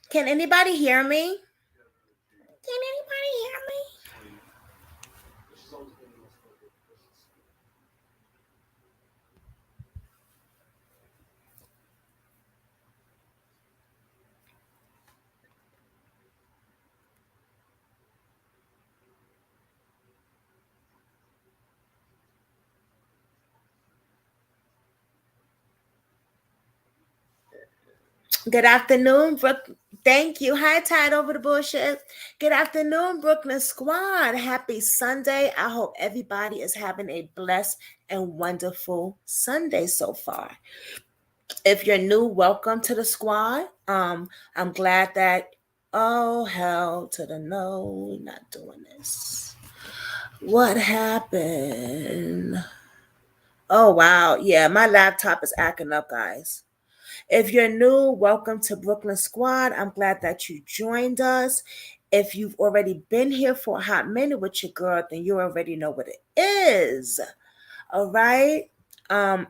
Can anybody hear me? Can anybody hear me? Good afternoon, Brook. Thank you. Hi, Tide over the bullshit. Good afternoon, Brooklyn Squad. Happy Sunday. I hope everybody is having a blessed and wonderful Sunday so far. If you're new, welcome to the squad. I'm glad that oh hell to the no, we're not doing this. What happened? Oh wow, yeah, my laptop is acting up, guys. If you're new, welcome to Brooklyn Squad. I'm glad that you joined us. If you've already been here for a hot minute with your girl, then you already know what it is. All right.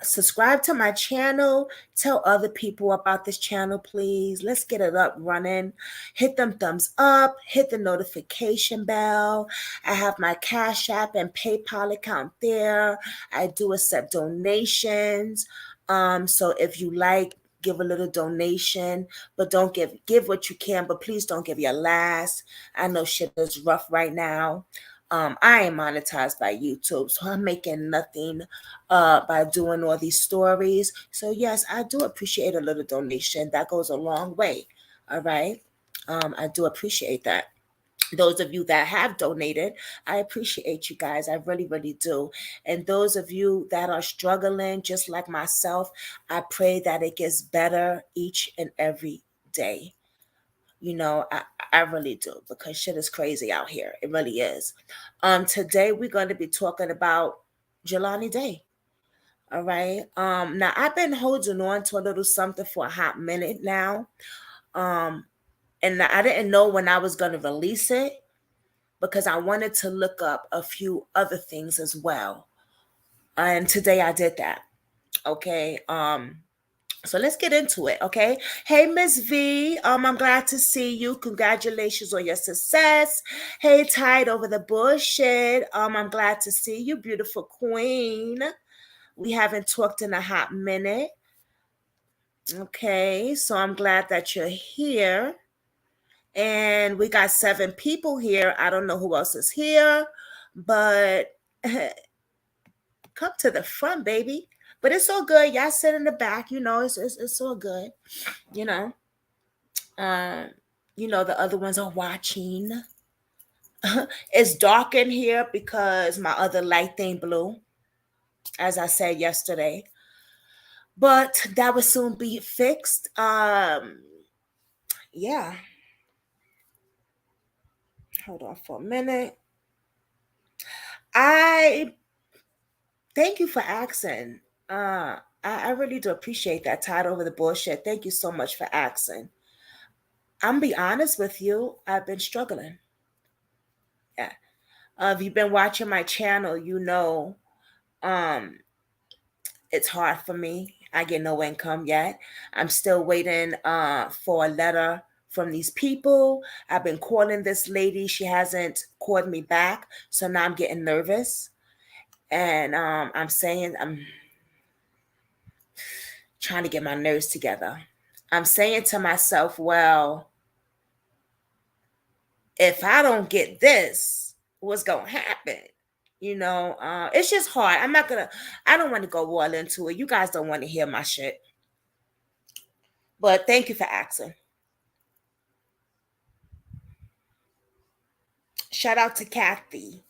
Subscribe to my channel. Tell other people about this channel, please. Let's get it up running. Hit them thumbs up. Hit the notification bell. I have my Cash App and PayPal account there. I do accept donations. So if you like, give a little donation, but don't give what you can, but please don't give your last. I know shit is rough right now. I am monetized by YouTube, so I'm making nothing by doing all these stories. So yes, I do appreciate a little donation. That goes a long way. All right. I do appreciate that. Those of you that have donated, I appreciate you guys. I really, really do. And those of you that are struggling, just like myself, I pray that it gets better each and every day. I really do, because shit is crazy out here. It really is. Today we're going to be talking about Jelani Day. All right. Now I've been holding on to a little something for a hot minute now. Um, and I didn't know when I was going to release it, because I wanted to look up a few other things as well. And today I did that. Okay. So let's get into it, okay? Hey, Miss V. I'm glad to see you. Congratulations on your success. Hey, Tide over the bullshit. I'm glad to see you, beautiful queen. We haven't talked in a hot minute. Okay, so I'm glad that you're here. And we got 7 people here. I don't know who else is here, but come to the front, baby. But it's all good. Y'all sit in the back. It's all good. You know. Um, the other ones are watching. It's dark in here because my other light thing blew, as I said yesterday. But that will soon be fixed. Yeah. Hold on for a minute. I thank you for asking. I really do appreciate that. Tied over the bullshit. Thank you so much for asking. I'm be honest with you. I've been struggling. Yeah. If you've been watching my channel, um, it's hard for me. I get no income yet. I'm still waiting for a letter from these people. I've been calling this lady. She hasn't called me back. So now I'm getting nervous. And I'm trying to get my nerves together. I'm saying to myself, well, if I don't get this, what's going to happen? It's just hard. I don't want to go all into it. You guys don't want to hear my shit. But thank you for asking. Shout out to Kathy.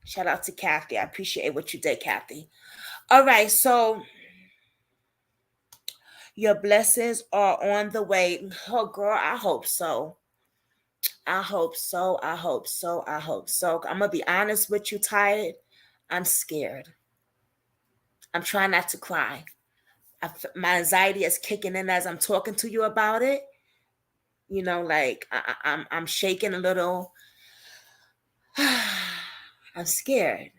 Shout out to Kathy. I appreciate what you did, Kathy. All right, so your blessings are on the way. Oh, girl, I hope so. I hope so. I hope so. I hope so. I'm going to be honest with you, Tired. I'm scared. I'm trying not to cry. My anxiety is kicking in as I'm talking to you about it. Like I'm shaking a little. I'm scared.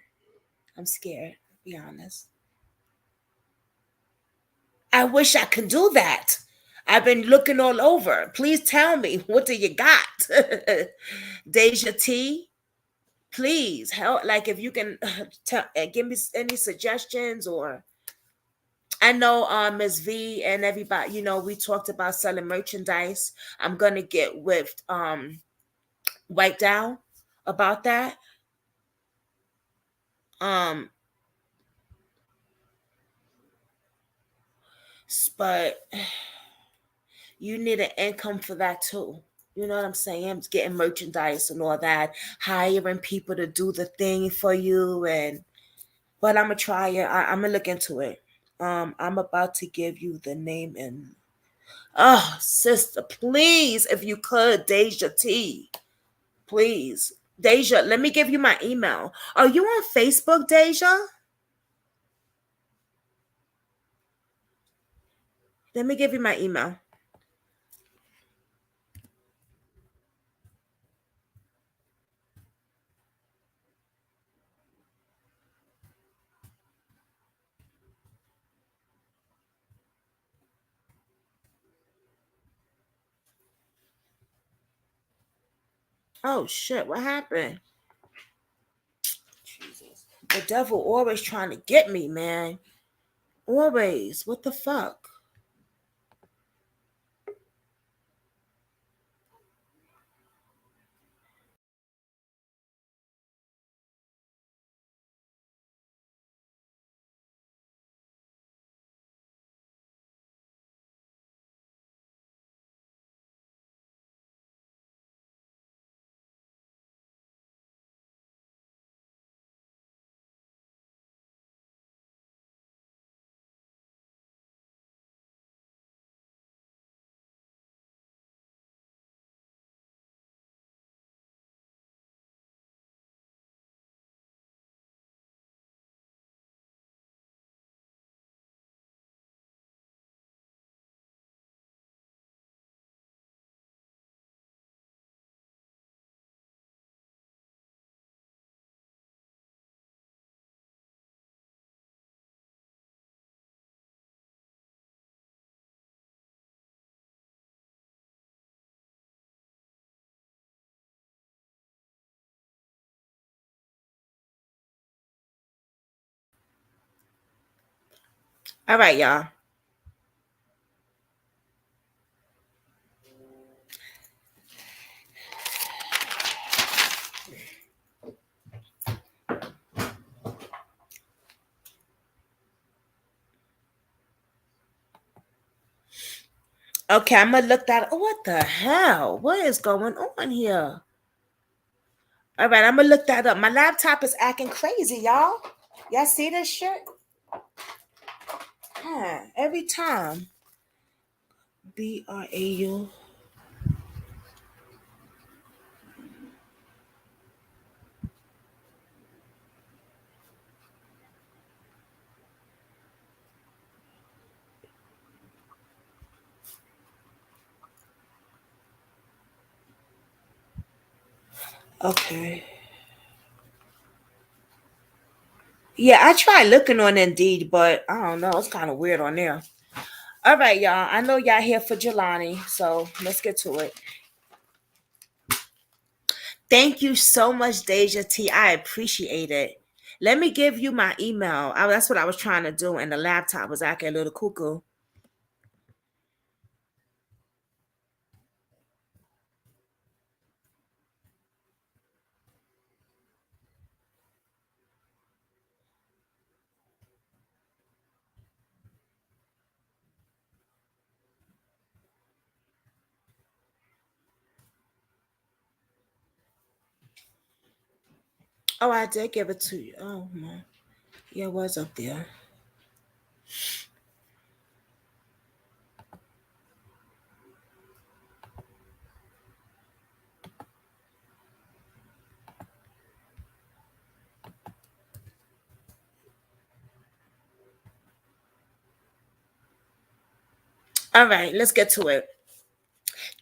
I'm scared, to be honest. I wish I could do that. I've been looking all over. Please tell me, what do you got? Deja T, please help. Like, if you can give me any suggestions, or I know Ms. V and everybody, we talked about selling merchandise. I'm gonna get with White Down about that. Um, but you need an income for that too. You know what I'm saying? Getting merchandise and all that, hiring people to do the thing for you, and but I'm gonna try it. I'm gonna look into it. I'm about to give you the name, and oh, sister, please, if you could, Deja T, please, Deja. Let me give you my email. Are you on Facebook, Deja? Let me give you my email. Oh shit, what happened? Jesus. The devil always trying to get me, man. Always. What the fuck? All right, y'all. Okay, I'm gonna look that. Oh, what the hell? What is going on here? All right, I'm gonna look that up. My laptop is acting crazy, y'all. Y'all see this shit? Huh, every time. BRAU. Okay. Yeah, I tried looking on Indeed, but I don't know. It's kind of weird on there. All right, y'all. I know y'all here for Jelani, so let's get to it. Thank you so much, Deja T. I appreciate it. Let me give you my email. That's what I was trying to do, and the laptop was acting a little cuckoo. Oh, I did give it to you. Oh, my. Yeah, it was up there. All right, let's get to it.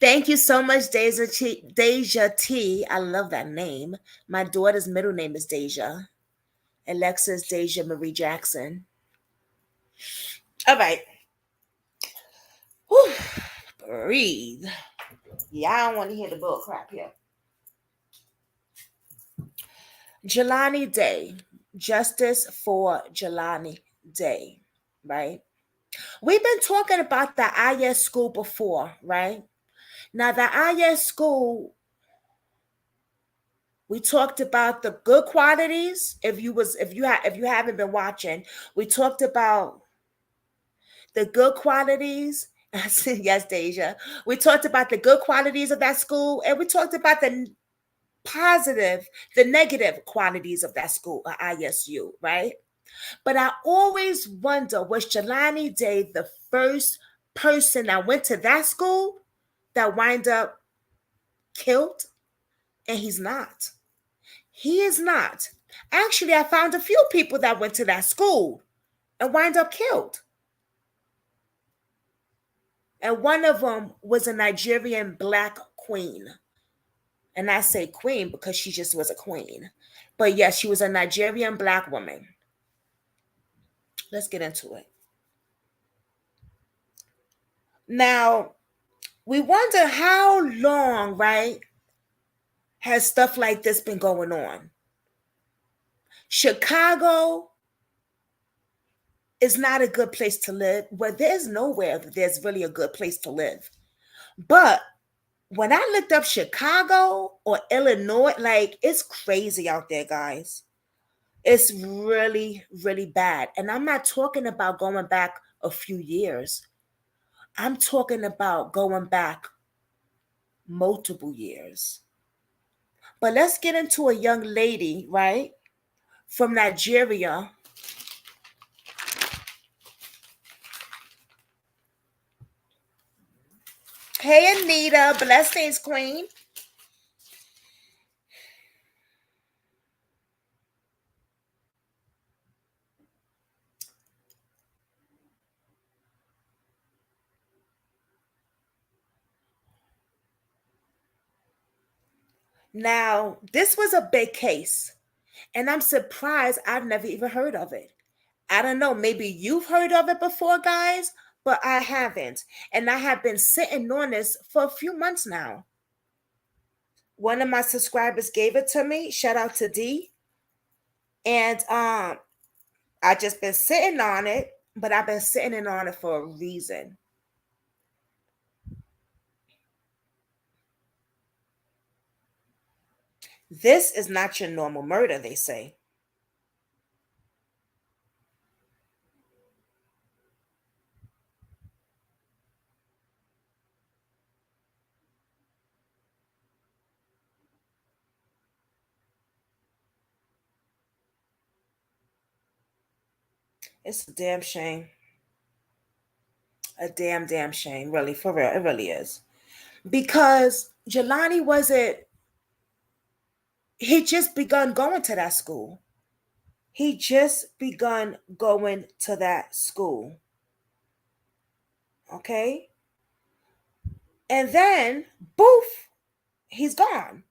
Thank you so much, Deja T. Deja T. I love that name. My daughter's middle name is Deja. Alexis Deja Marie Jackson. All right. Whew. breathe. Yeah, I don't want to hear the bull crap here. Jelani Day. Justice for Jelani Day. Right? We've been talking about the IS school before, right? Now the IS school, we talked about the good qualities. If you haven't been watching, we talked about the good qualities. Yes, Deja. We talked about the good qualities of that school, and we talked about the negative qualities of that school, ISU, right? But I always wonder, was Jelani Day the first person that went to that school that wind up killed? And he's not. He is not. Actually, I found a few people that went to that school and wind up killed. And one of them was a Nigerian black queen. And I say queen because she just was a queen. But yes, she was a Nigerian black woman. Let's get into it. Now, we wonder how long, right, has stuff like this been going on? Chicago is not a good place to live. Well, there's nowhere that there's really a good place to live. But when I looked up Chicago or Illinois, like it's crazy out there, guys. It's really, really bad. And I'm not talking about going back a few years. I'm talking about going back multiple years. But let's get into a young lady, right, from Nigeria. Hey, Anita, blessings, queen. Now, this was a big case, and I'm surprised I've never even heard of it. I don't know, maybe you've heard of it before, guys, but I haven't. And I have been sitting on this for a few months now. One of my subscribers gave it to me. Shout out to D. And I just been sitting on it, but I've been sitting on it for a reason. This is not your normal murder, they say. It's a damn shame. A damn shame, really, for real. It really is. Because Jelani wasn't, he just begun going to that school. He just begun going to that school. Okay? And then, boof, he's gone.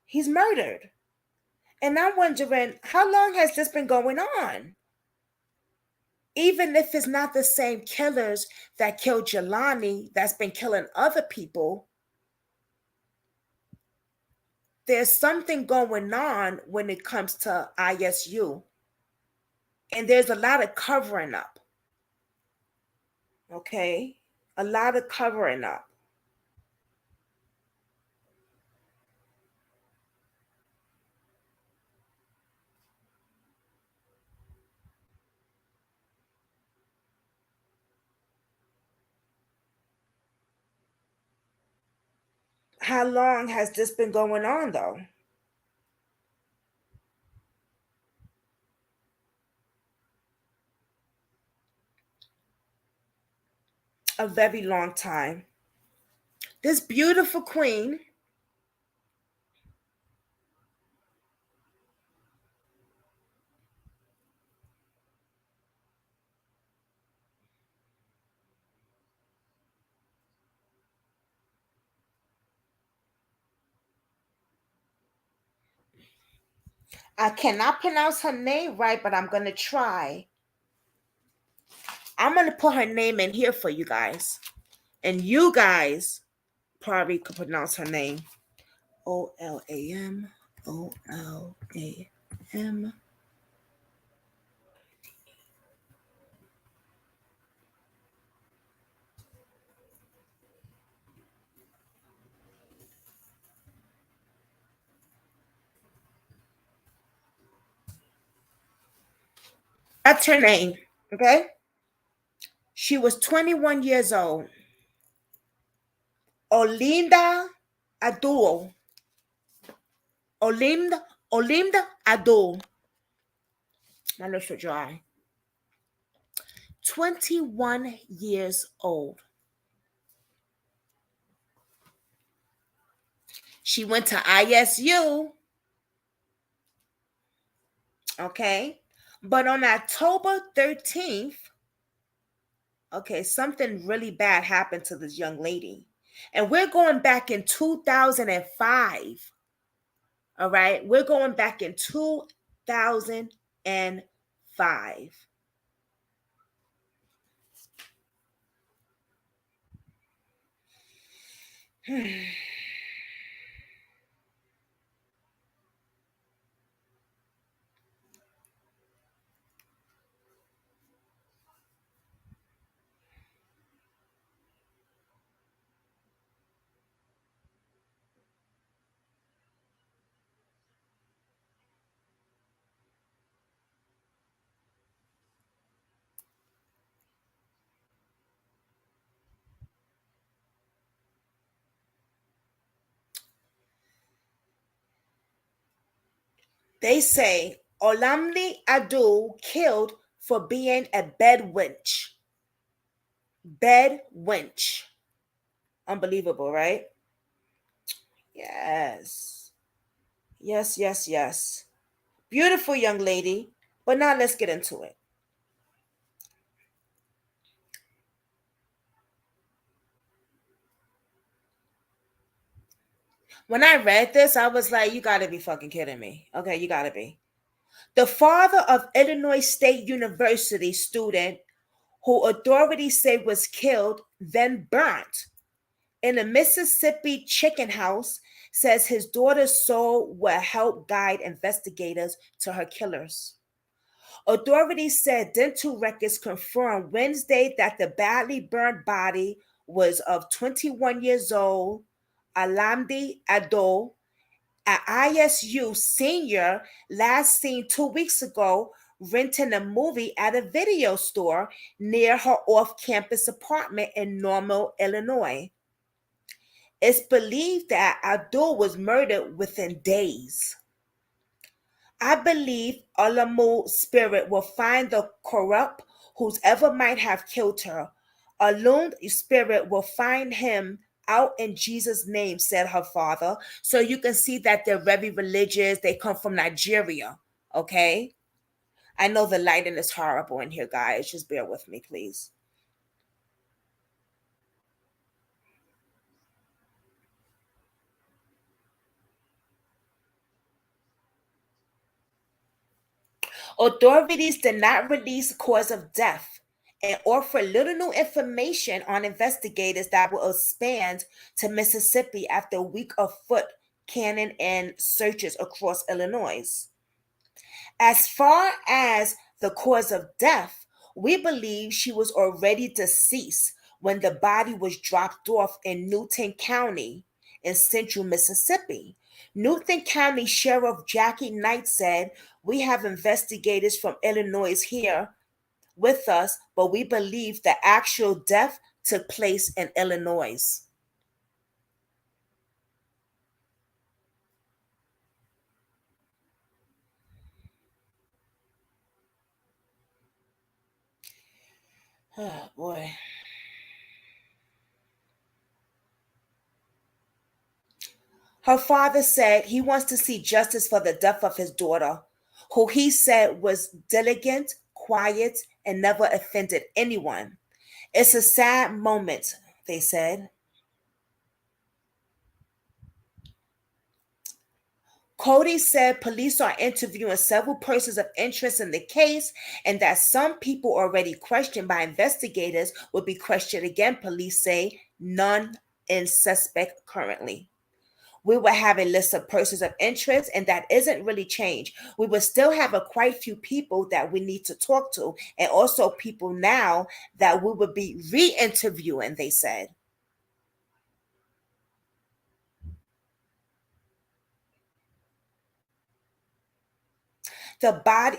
He's murdered. And I'm wondering, how long has this been going on? Even if it's not the same killers that killed Jelani that's been killing other people, there's something going on when it comes to ISU. And there's a lot of covering up. Okay? A lot of covering up. How long has this been going on, though? A very long time. This beautiful queen, I cannot pronounce her name right, but I'm going to try. I'm going to put her name in here for you guys. And you guys probably could pronounce her name. Olam. Olam. That's her name. Okay. She was 21 years old. Olinda Adul. Olinda Adul. My lips are dry. 21 years old. She went to ISU. Okay. But on October 13th, okay, something really bad happened to this young lady. And we're going back in 2005. All right. We're going back in 2005. They say Olamide Abdul killed for being a bed wench. Bed wench. Unbelievable, right? Yes. Yes, yes, yes. Beautiful young lady. But now let's get into it. When I read this, I was like, you gotta be fucking kidding me. Okay, you gotta be. The father of Illinois State University student who authorities say was killed, then burnt in a Mississippi chicken house, says his daughter's soul will help guide investigators to her killers. Authorities said dental records confirmed Wednesday that the badly burned body was of 21 years old Alamdi Ado, an ISU senior last seen 2 weeks ago renting a movie at a video store near her off campus apartment in Normal, Illinois. It's believed that Abdul was murdered within days. I believe Alamu's spirit will find the corrupt who's ever might have killed her. Alun's spirit will find him out in Jesus' name, said her father. So you can see that they're very religious. They come from Nigeria. Okay. I know the lighting is horrible in here, guys. Just bear with me, please. Authorities did not release cause of death and offer little new information on investigators that will expand to Mississippi after a week of foot cannon and searches across Illinois. As far as the cause of death, we believe she was already deceased when the body was dropped off in Newton County in central Mississippi. Newton County Sheriff Jackie Knight said, "We have investigators from Illinois here with us, but we believe the actual death took place in Illinois." Oh boy. Her father said he wants to see justice for the death of his daughter, who he said was diligent, quiet, and never offended anyone. It's a sad moment, they said. Cody said police are interviewing several persons of interest in the case and that some people already questioned by investigators will be questioned again. Police say none in suspect currently. We will have a list of persons of interest, and that isn't really changed. We will still have a quite few people that we need to talk to, and also people now that we will be re-interviewing, they said. The body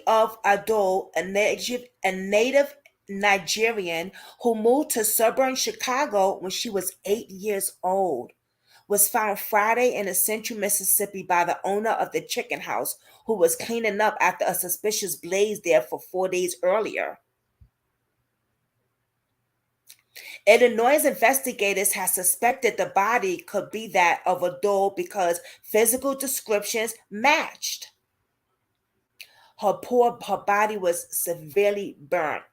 of Adol, a native Nigerian who moved to suburban Chicago when she was 8 years old, was found Friday in a central Mississippi by the owner of the chicken house, who was cleaning up after a suspicious blaze there for 4 days earlier. Illinois investigators had suspected the body could be that of Adol because physical descriptions matched. Her body was severely burnt.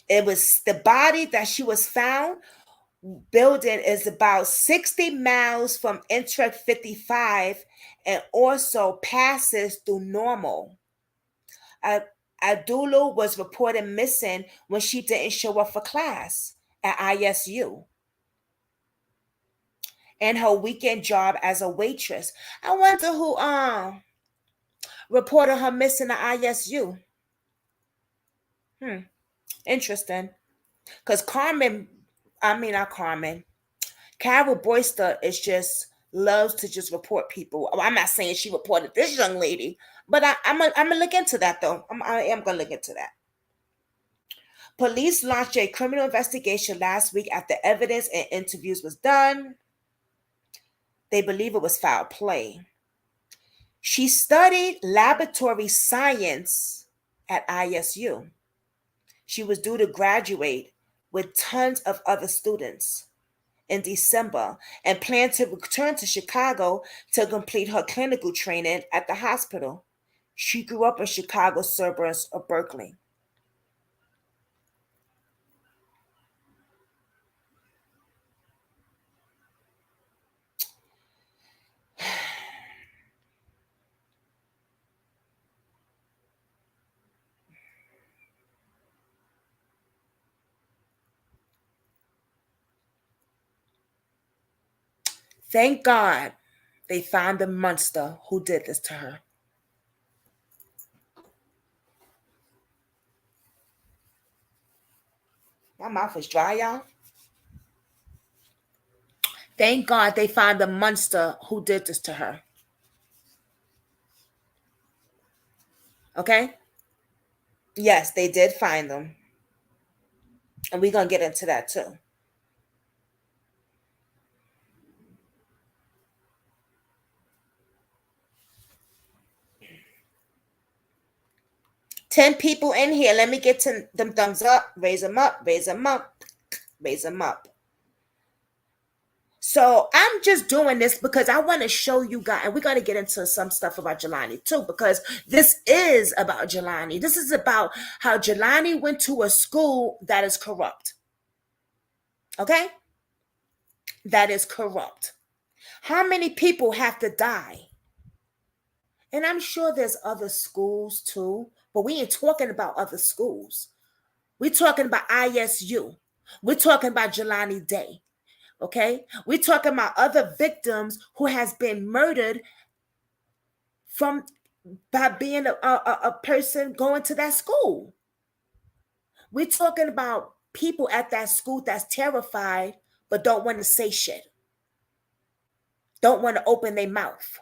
It was the body that she was found building is about 60 miles from Interstate 55 and also passes through Normal. Uh, Adulu was reported missing when she didn't show up for class at ISU and her weekend job as a waitress. I wonder who reported her missing at ISU. Hmm, interesting. Because not Carmen, Carol Boyster is just loves to just report people. I'm not saying she reported this young lady, but I'm gonna look into that though. I am gonna look into that. Police launched a criminal investigation last week after evidence and interviews was done. They believe it was foul play. She studied laboratory science at ISU. She was due to graduate with tons of other students in December and planned to return to Chicago to complete her clinical training at the hospital. She grew up in Chicago suburbs of Berkeley. Thank God they found the monster who did this to her. My mouth is dry, y'all. Thank God they found the monster who did this to her. Okay? Yes, they did find them. And we're going to get into that too. 10 people in here. Let me get to them thumbs up. Raise them up. Raise them up. Raise them up. So I'm just doing this because I want to show you guys, and we're going to get into some stuff about Jelani too, because this is about Jelani. This is about how Jelani went to a school that is corrupt. Okay? That is corrupt. How many people have to die? And I'm sure there's other schools too, but we ain't talking about other schools. We're talking about ISU. We're talking about Jelani Day. Okay? We're talking about other victims who has been murdered from by being a person going to that school. We're talking about people at that school that's terrified but don't want to say shit. Don't want to open their mouth.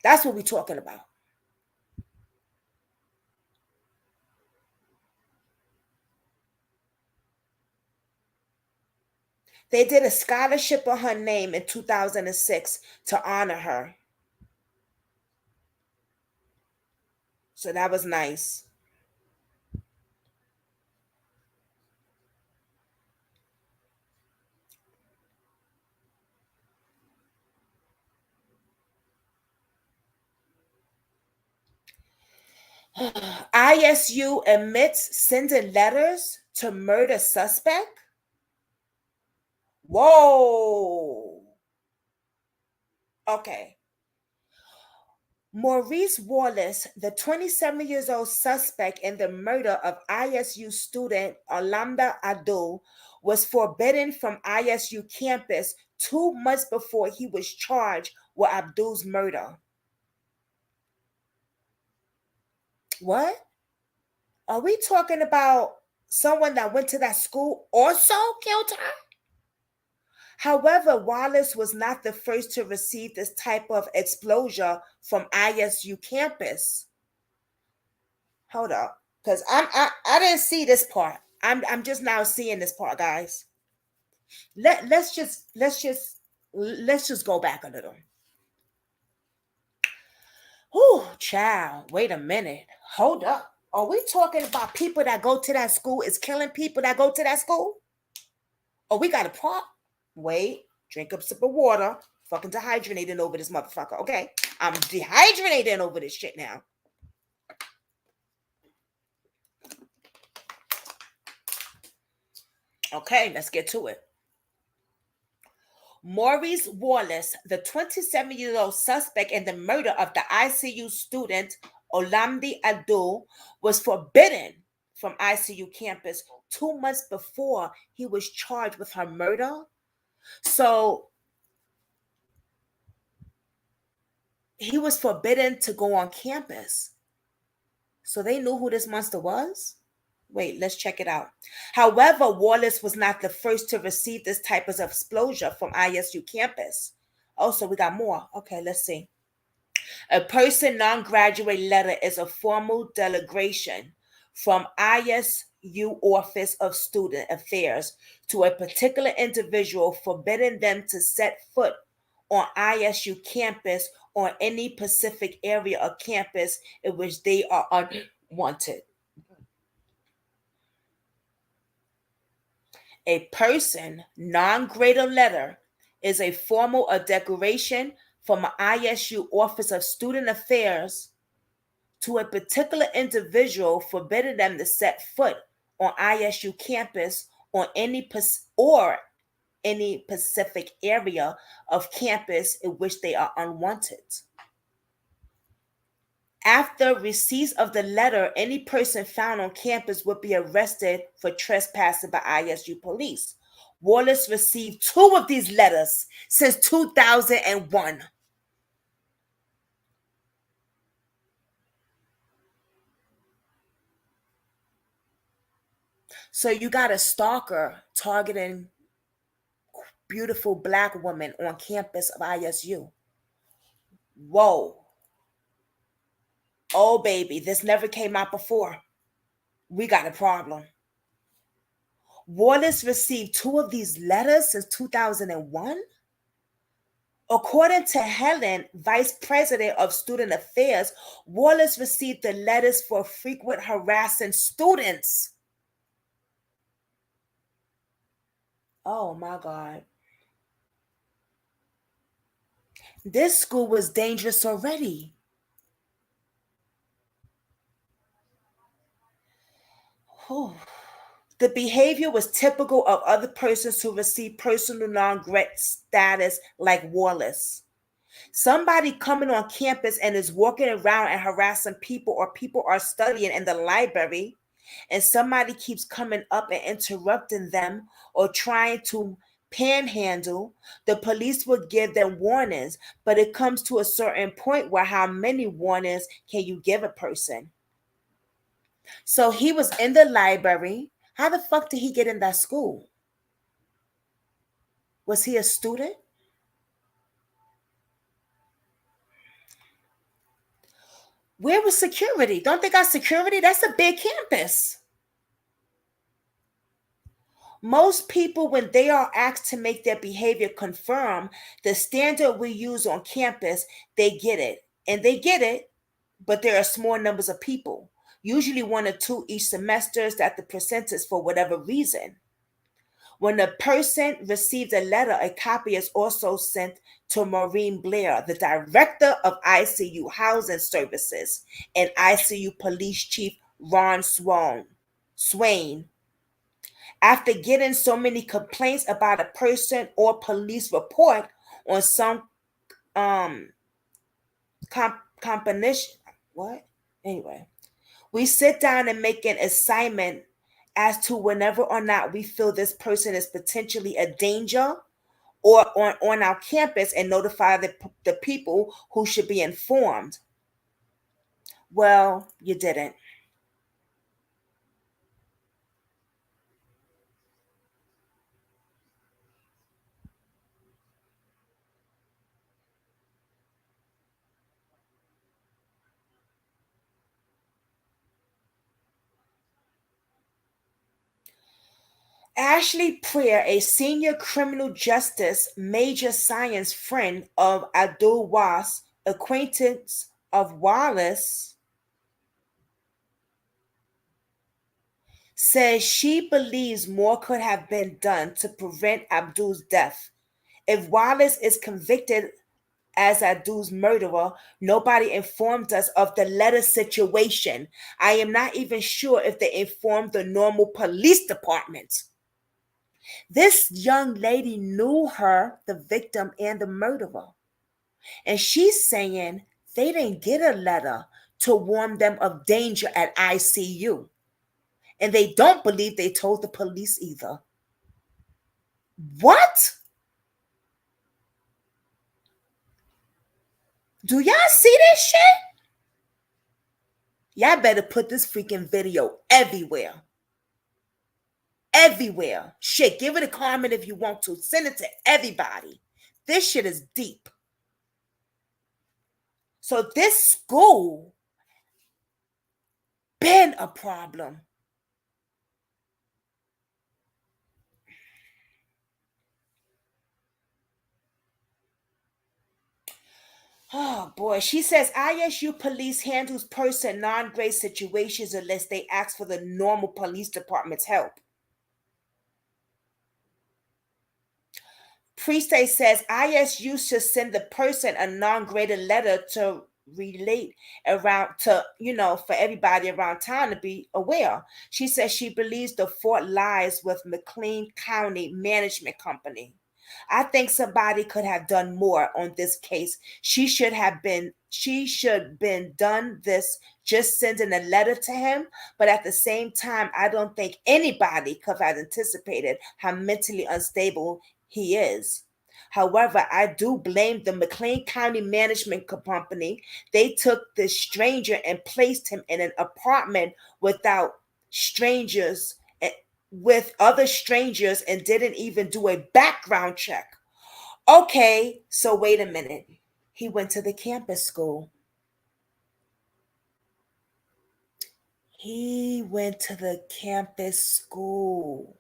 That's what we're talking about. They did a scholarship on her name in 2006 to honor her. So that was nice. ISU admits sending letters to murder suspect. Whoa. Okay. Maurice Wallace, the 27 years old suspect in the murder of ISU student Olamide Ado, was forbidden from ISU campus 2 months before he was charged with Abdul's murder. What? Are we talking about someone that went to that school also killed her? However, Wallace was not the first to receive this type of exposure from ISU campus. Hold up, because I didn't see this part. I'm just now seeing this part, guys. Let's just go back a little. Whew, child. Wait a minute. Hold up. Are we talking about people that go to that school is killing people that go to that school? Oh, we got a part. Wait. Drink up a sip of water. Fucking dehydrating over this motherfucker. Okay. I'm dehydrating over this shit now. Okay, let's get to it. Maurice Wallace, the 27-year-old suspect in the murder of the ICU student Olamide Ado, was forbidden from ICU campus 2 months before he was charged with her murder. So he was forbidden to go on campus. So they knew who this monster was? Wait, let's check it out. However, Wallace was not the first to receive this type of exposure from ISU campus. Oh, so we got more. Okay, let's see. A person non-graduate letter is a formal delegation from ISU Office of Student Affairs to a particular individual forbidding them to set foot on ISU campus or any Pacific area of campus in which they are unwanted. A person non-grata letter is a formal declaration from an ISU Office of Student Affairs to a particular individual forbidding them to set foot on ISU campus or any Pacific area of campus in which they are unwanted. After receipt of the letter, any person found on campus would be arrested for trespassing by ISU police. Wallace received 2 of these letters since 2001. So you got a stalker targeting beautiful black women on campus of ISU. Whoa. Oh, baby, this never came out before. We got a problem. Wallace received 2 of these letters since 2001? According to Helen, Vice President of Student Affairs, Wallace received the letters for frequent harassing students. Oh my God. This school was dangerous already. Whew. The behavior was typical of other persons who received personal non-grat status like Wallace. Somebody coming on campus and is walking around and harassing people, or people are studying in the library and somebody keeps coming up and interrupting them or trying to panhandle, the police will give them warnings, but it comes to a certain point where how many warnings can you give a person? So he was in the library. How the fuck did he get in that school? Was he a student? Where was security? Don't they got security? That's a big campus. Most people, when they are asked to make their behavior conform the standard we use on campus, they get it. And they get it, but there are small numbers of people, usually 1 or 2 each semesters, that the percentage for whatever reason. When a person receives a letter, a copy is also sent to Maureen Blair, the director of ICU Housing Services, and ICU Police Chief Ron Swain. After getting so many complaints about a person or police report on some um combination, what? Anyway, we sit down and make an assignment as to whenever or not we feel this person is potentially a danger or on our campus and notify the people who should be informed. Well, you didn't. Ashley Prayer, a senior criminal justice major science friend of Abdul Was, acquaintance of Wallace, says she believes more could have been done to prevent Abdul's death. If Wallace is convicted as Abdul's murderer, nobody informed us of the letter situation. I am not even sure if they informed the normal police department. This young lady knew her, the victim, and the murderer. And she's saying they didn't get a letter to warn them of danger at ICU. And they don't believe they told the police either. What? Do y'all see this shit? Y'all better put this freaking video everywhere. Everywhere. Shit, give it a comment if you want to. Send it to everybody. This shit is deep. So this school been a problem. Oh boy, she says ISU police handles person non-grade situations unless they ask for the normal police department's help. Prieste says ISU should send the person a non-graded letter to relate around to, for everybody around town to be aware. She says she believes the fault lies with McLean County Management Company. I think somebody could have done more on this case. She should been done this just sending a letter to him, but at the same time, I don't think anybody could have anticipated how mentally unstable he is. However, I do blame the McLean County Management Company. They took this stranger and placed him in an apartment without strangers with other strangers and didn't even do a background check. Okay, so wait a minute. He went to the campus school. He went to the campus school.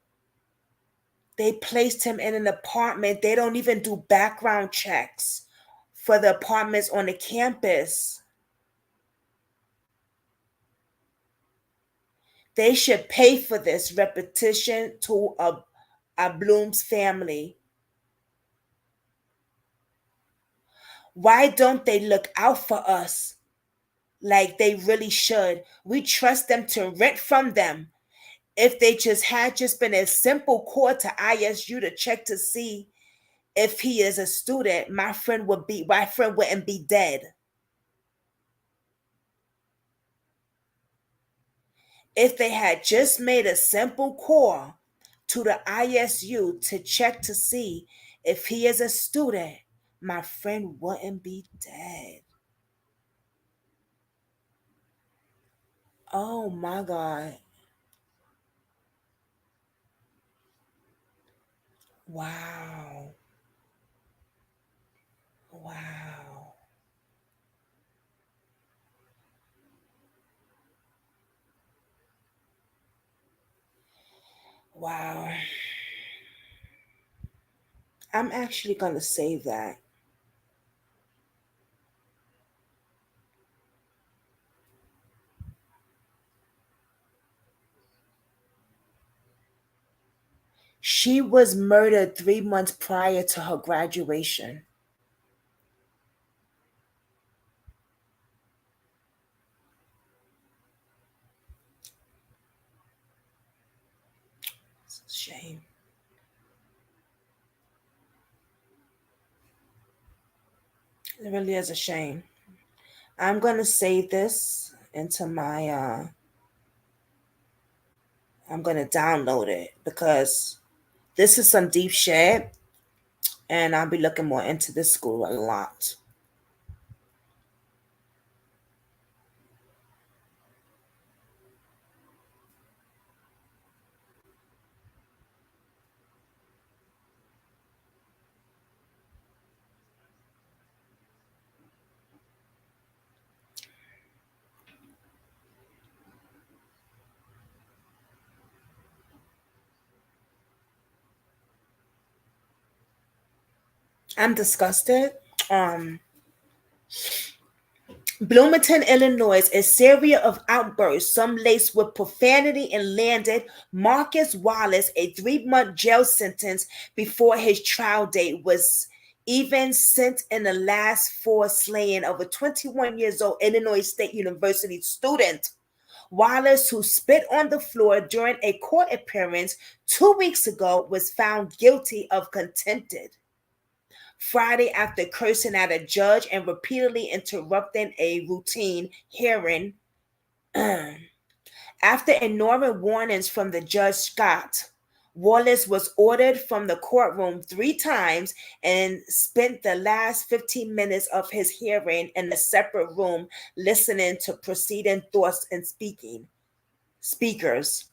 They placed him in an apartment. They don't even do background checks for the apartments on the campus. They should pay for this repetition to a Bloom's family. Why don't they look out for us like they really should? We trust them to rent from them. If they just been a simple call to ISU to check to see if he is a student, my friend wouldn't be dead. If they had just made a simple call to the ISU to check to see if he is a student, my friend wouldn't be dead. Oh my God. Wow. Wow. Wow. I'm actually going to save that. She was murdered 3 months prior to her graduation. shame. It really is a shame. I'm gonna save this into my I'm gonna download it because this is some deep shit and I'll be looking more into this school a lot. I'm disgusted. Um Bloomington, Illinois, a series of outbursts, some laced with profanity, and landed Marcus Wallace a 3-month jail sentence before his trial date was even sent in the last four slaying of a 21 years old Illinois State University student. Wallace, who spit on the floor during a court appearance 2 weeks ago, was found guilty of contempt Friday after cursing at a judge and repeatedly interrupting a routine hearing. After ignoring warnings from the judge Scott, Wallace was ordered from the courtroom 3 times and spent the last 15 minutes of his hearing in a separate room listening to preceding thoughts and speakers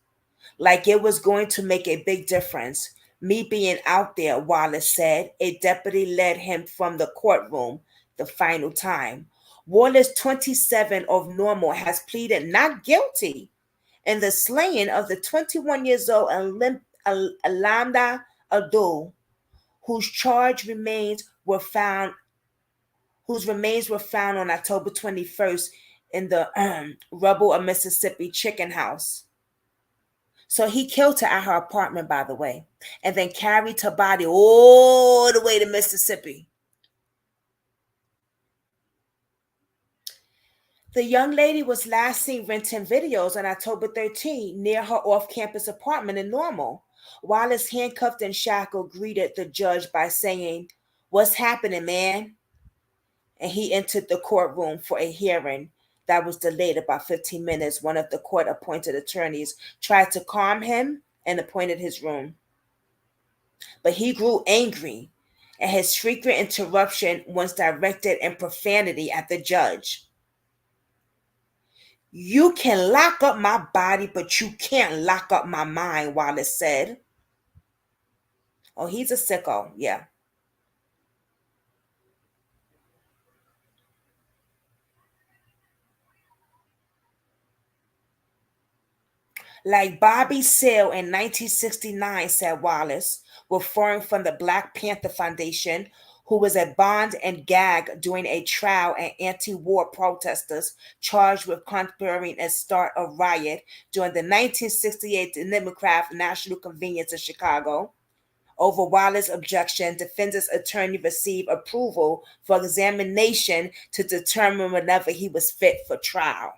like it was going to make a big difference. Me being out there, Wallace said. A deputy led him from the courtroom the final time. Wallace, 27 of Normal, has pleaded not guilty in the slaying of the 21 years old Alanda Abdul, whose charge remains were found whose remains were found on October 21st in the rubble of Mississippi chicken house. So he killed her at her apartment, by the way, and then carried her body all the way to Mississippi. The young lady was last seen renting videos on October 13 near her off campus apartment in Normal. Wallace, handcuffed and shackled, greeted the judge by saying, "What's happening, man?" And he entered the courtroom for a hearing that was delayed about 15 minutes. One of the court appointed attorneys tried to calm him and appointed his room. But he grew angry, and his frequent interruption was directed in profanity at the judge. "You can lock up my body, but you can't lock up my mind," Wallace said. Oh, he's a sicko, yeah. Like Bobby Seale in 1969, said Wallace, referring from the Black Panther Foundation, who was at bond and gag during a trial and anti-war protesters charged with conspiring and start a riot during the 1968 Democratic National Convention in Chicago. Over Wallace's objection, defendant's attorney received approval for examination to determine whether he was fit for trial.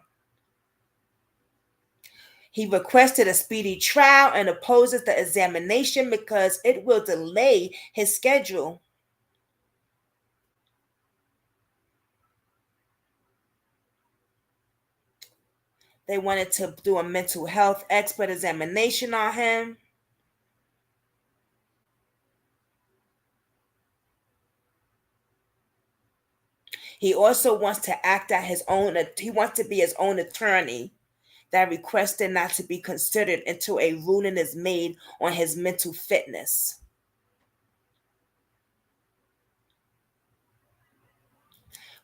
He requested a speedy trial and opposes the examination because it will delay his schedule. They wanted to do a mental health expert examination on him. He also wants to act at his own, he wants to be his own attorney that requested not to be considered until a ruling is made on his mental fitness.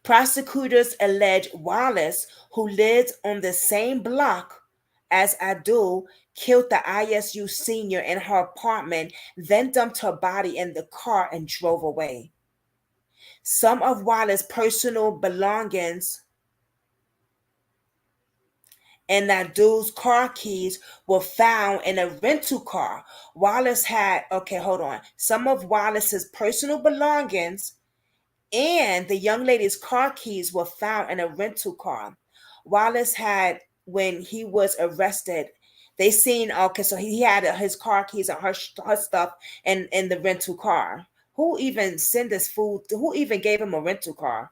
Prosecutors allege Wallace, who lived on the same block as Abdul, killed the ISU senior in her apartment, then dumped her body in the car and drove away. Some of Wallace's personal belongings and Abdul's car keys were found in a rental car. Wallace had, okay, hold on. Some of Wallace's personal belongings and the young lady's car keys were found in a rental car. Wallace had, when he was arrested, They seen, okay, so he had his car keys and her stuff in the rental car. Who even sent this food? Who even gave him a rental car?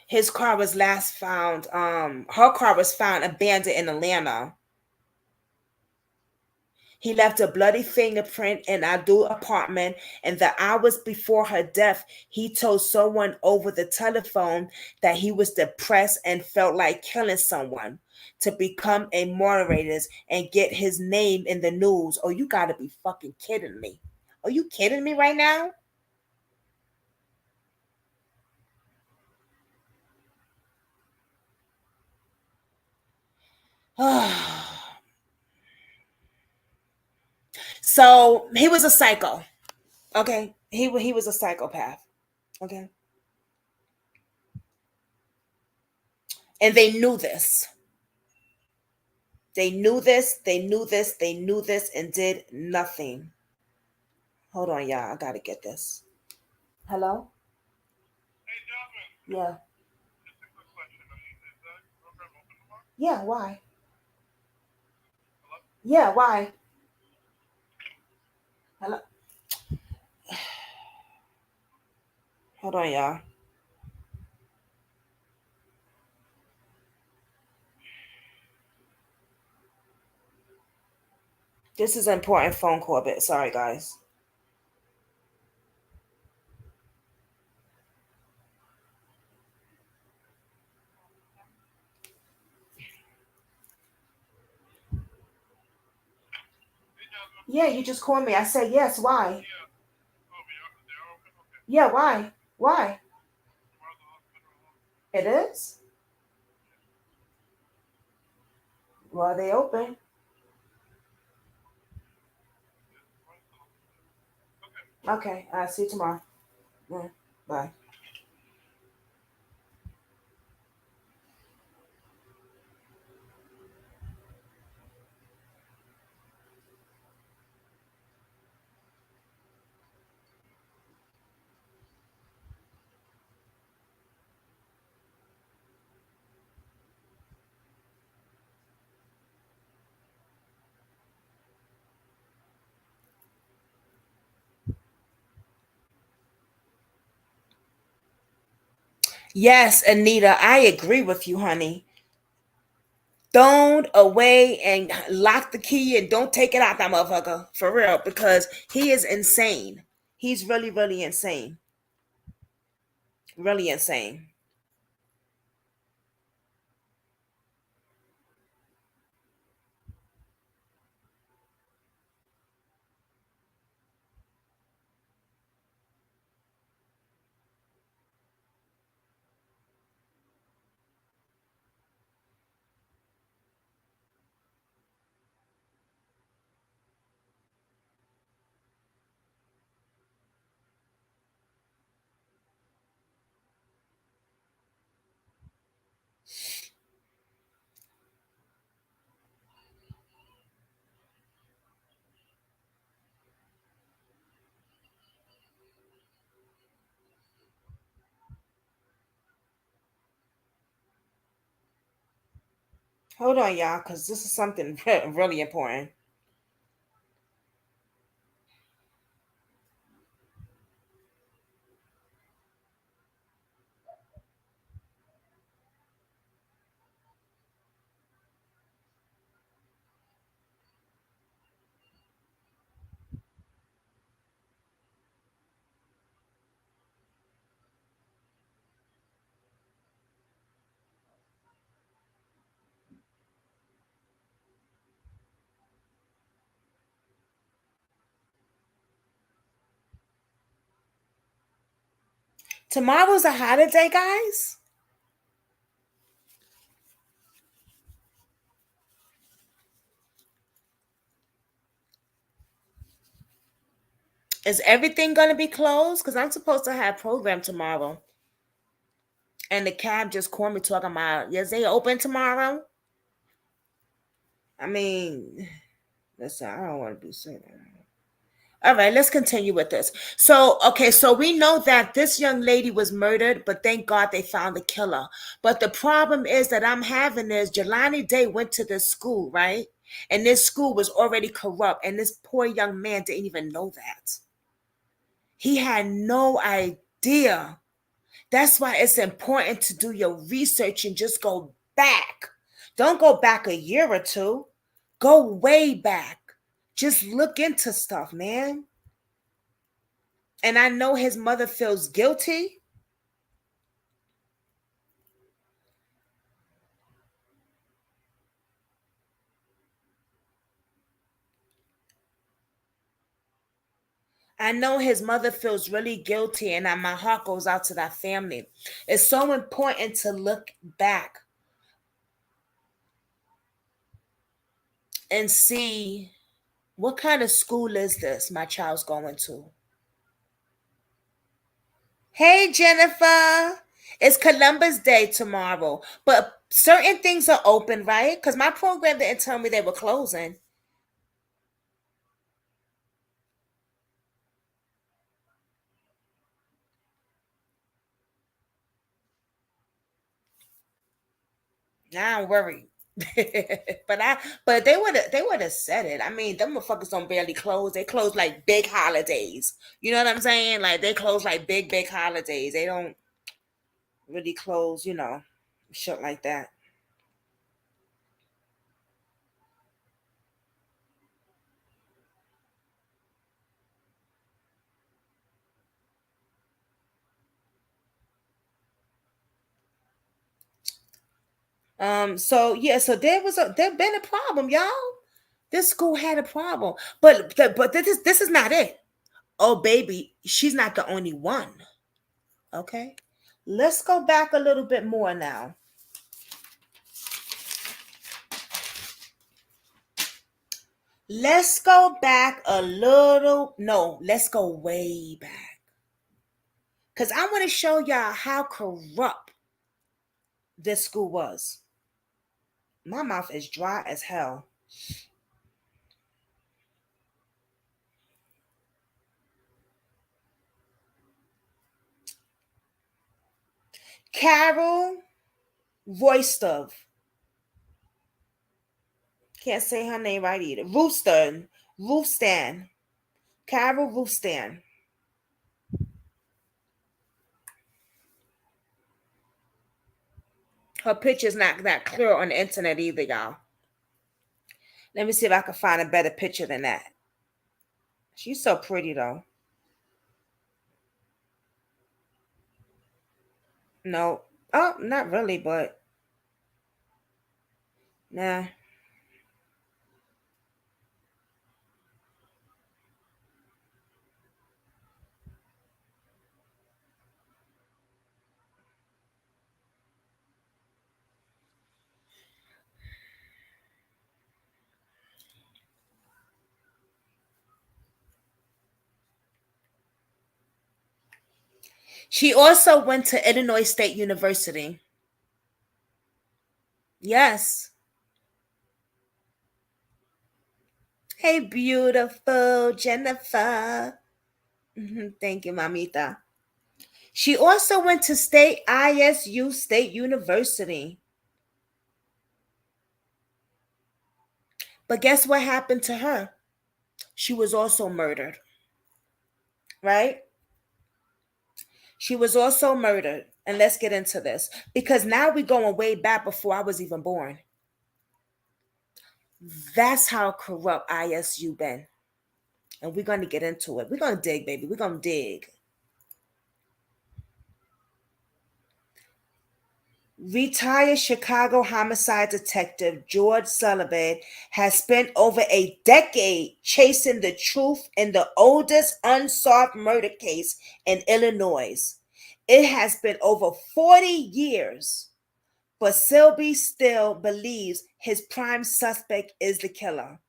His car was last found. Her car was found abandoned in Atlanta. He left a bloody fingerprint in Abdul's apartment, and the hours before her death, he told someone over the telephone that he was depressed and felt like killing someone to become a moderator and get his name in the news. Oh, you gotta be fucking kidding me. Are you kidding me right now? So he was a psycho. Okay. He was a psychopath. Okay. And they knew this. They knew this, they knew this, they knew this, and did nothing. Hold on, y'all. I gotta get this. Hello? Yeah. Yeah, why? Yeah, why? Hello? Hold on, y'all. This is an important phone call, but sorry, guys. Yeah, you just called me. I said yes. Why? Yeah, why? Why? It is? Well, they open. Okay, I'll see you tomorrow. Yeah, bye. Yes, Anita, I agree with you, honey. Thrown away and lock the key and don't take it out that motherfucker for real because he is insane. He's really, really insane. Really insane. Hold on, y'all, because this is something really important. Tomorrow's a holiday, guys. Is everything going to be closed? Because I'm supposed to have program tomorrow. And the cab just called me talking about, yes, they open tomorrow. I mean, listen, I don't want to be saying that. All right, let's continue with this. So, okay, so we know that this young lady was murdered, but thank God they found the killer. But the problem is that I'm having is Jelani Day went to this school, right? And this school was already corrupt, and this poor young man didn't even know that. He had no idea. That's why it's important to do your research and just go back. Don't go back a year or two. Go way back. Just look into stuff, man. And I know his mother feels guilty. I know his mother feels really guilty, and my heart goes out to that family. It's so important to look back and see what kind of school is this my child's going to. Hey, Jennifer. It's Columbus Day tomorrow, but certain things are open, right? Because my program didn't tell me they were closing. Now I'm worried. But they would have said it. I mean, them motherfuckers don't barely close. They close like big holidays. You know what I'm saying? Like they close like big holidays. They don't really close, shit like that. So yeah, so there been a problem, y'all. This school had a problem. But this is not it. Oh baby, she's not the only one. Okay. Let's go back a little bit more now. Let's go back a little. No, let's go way back. Because I want to show y'all how corrupt this school was. My mouth is dry as hell. Carol Roystov. Can't say her name right either. Rothstadt. Carol Rothstadt. Her picture's not that clear on the internet either, y'all. Let me see if I can find a better picture than that. She's so pretty though. No. Oh, not really, but nah. She also went to Illinois State University. Yes. Hey, beautiful Jennifer. Thank you, mamita. She also went to State ISU State University. But guess what happened to her? She was also murdered, right? She was also murdered. And let's get into this because now we're going way back before I was even born. That's how corrupt ISU been. And we're going to get into it. We're going to dig, baby. We're going to dig. Retired Chicago homicide detective George Sullivan has spent over a decade chasing the truth in the oldest unsolved murder case in Illinois. It has been over 40 years, but Selby still believes his prime suspect is the killer.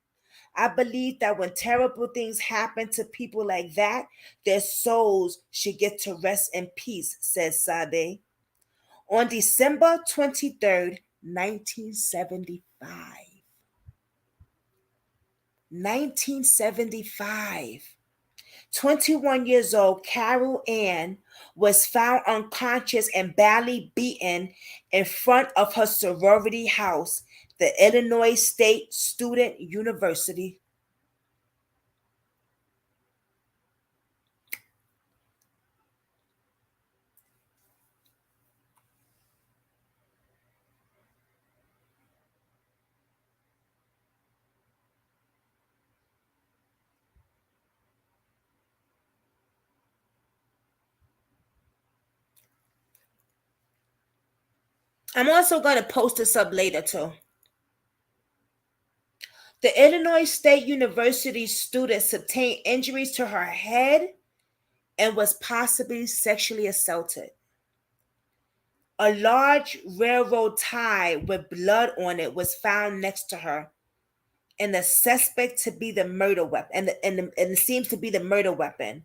I believe that when terrible things happen to people like that, their souls should get to rest in peace, says Sade. On December 23rd, 1975. 1975. 21 years old Carol Ann was found unconscious and badly beaten in front of her sorority house, the Illinois State Student University. I'm also going to post this up later too. The Illinois State University student sustained injuries to her head and was possibly sexually assaulted. A large railroad tie with blood on it was found next to her, and the suspect to be the murder weapon, and it seems to be the murder weapon.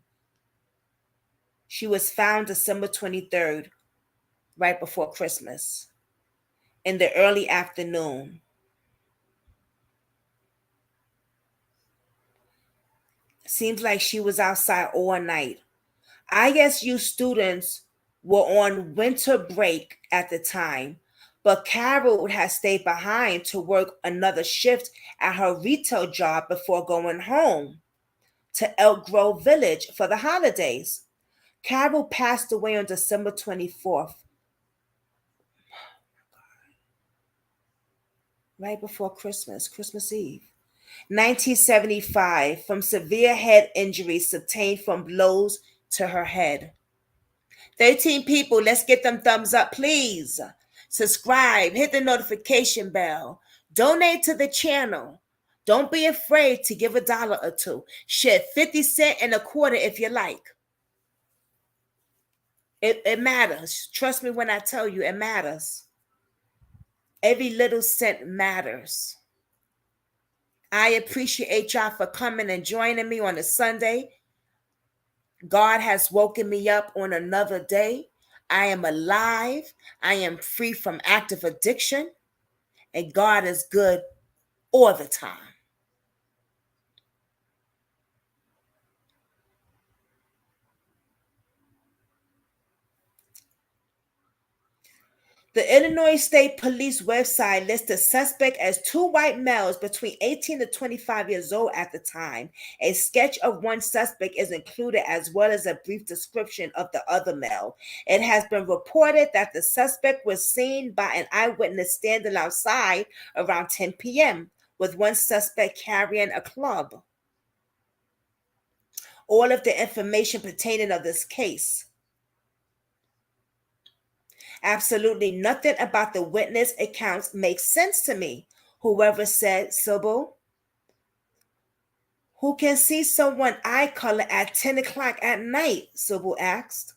She was found December 23rd, right before Christmas, in the early afternoon. Seems like she was outside all night. I guess you students were on winter break at the time, but Carol had stayed behind to work another shift at her retail job before going home to Elk Grove Village for the holidays. Carol passed away on December 24th, right before Christmas Eve. 1975, from severe head injuries sustained from blows to her head. 13 people, let's get them thumbs up, please. Subscribe, hit the notification bell, donate to the channel. Don't be afraid to give $1 or $2. Share 50 cents and a quarter if you like. It matters. Trust me when I tell you, it matters. Every little cent matters. I appreciate y'all for coming and joining me on a Sunday. God has woken me up on another day. I am alive. I am free from active addiction. And God is good all the time. The Illinois State Police website lists the suspect as two white males between 18 to 25 years old at the time. A sketch of one suspect is included as well as a brief description of the other male. It has been reported that the suspect was seen by an eyewitness standing outside around 10 p.m. with one suspect carrying a club. All of the information pertaining of this case. Absolutely nothing about the witness accounts makes sense to me. Whoever said Sybil, who can see someone eye color at 10 o'clock at night? Sybil asked.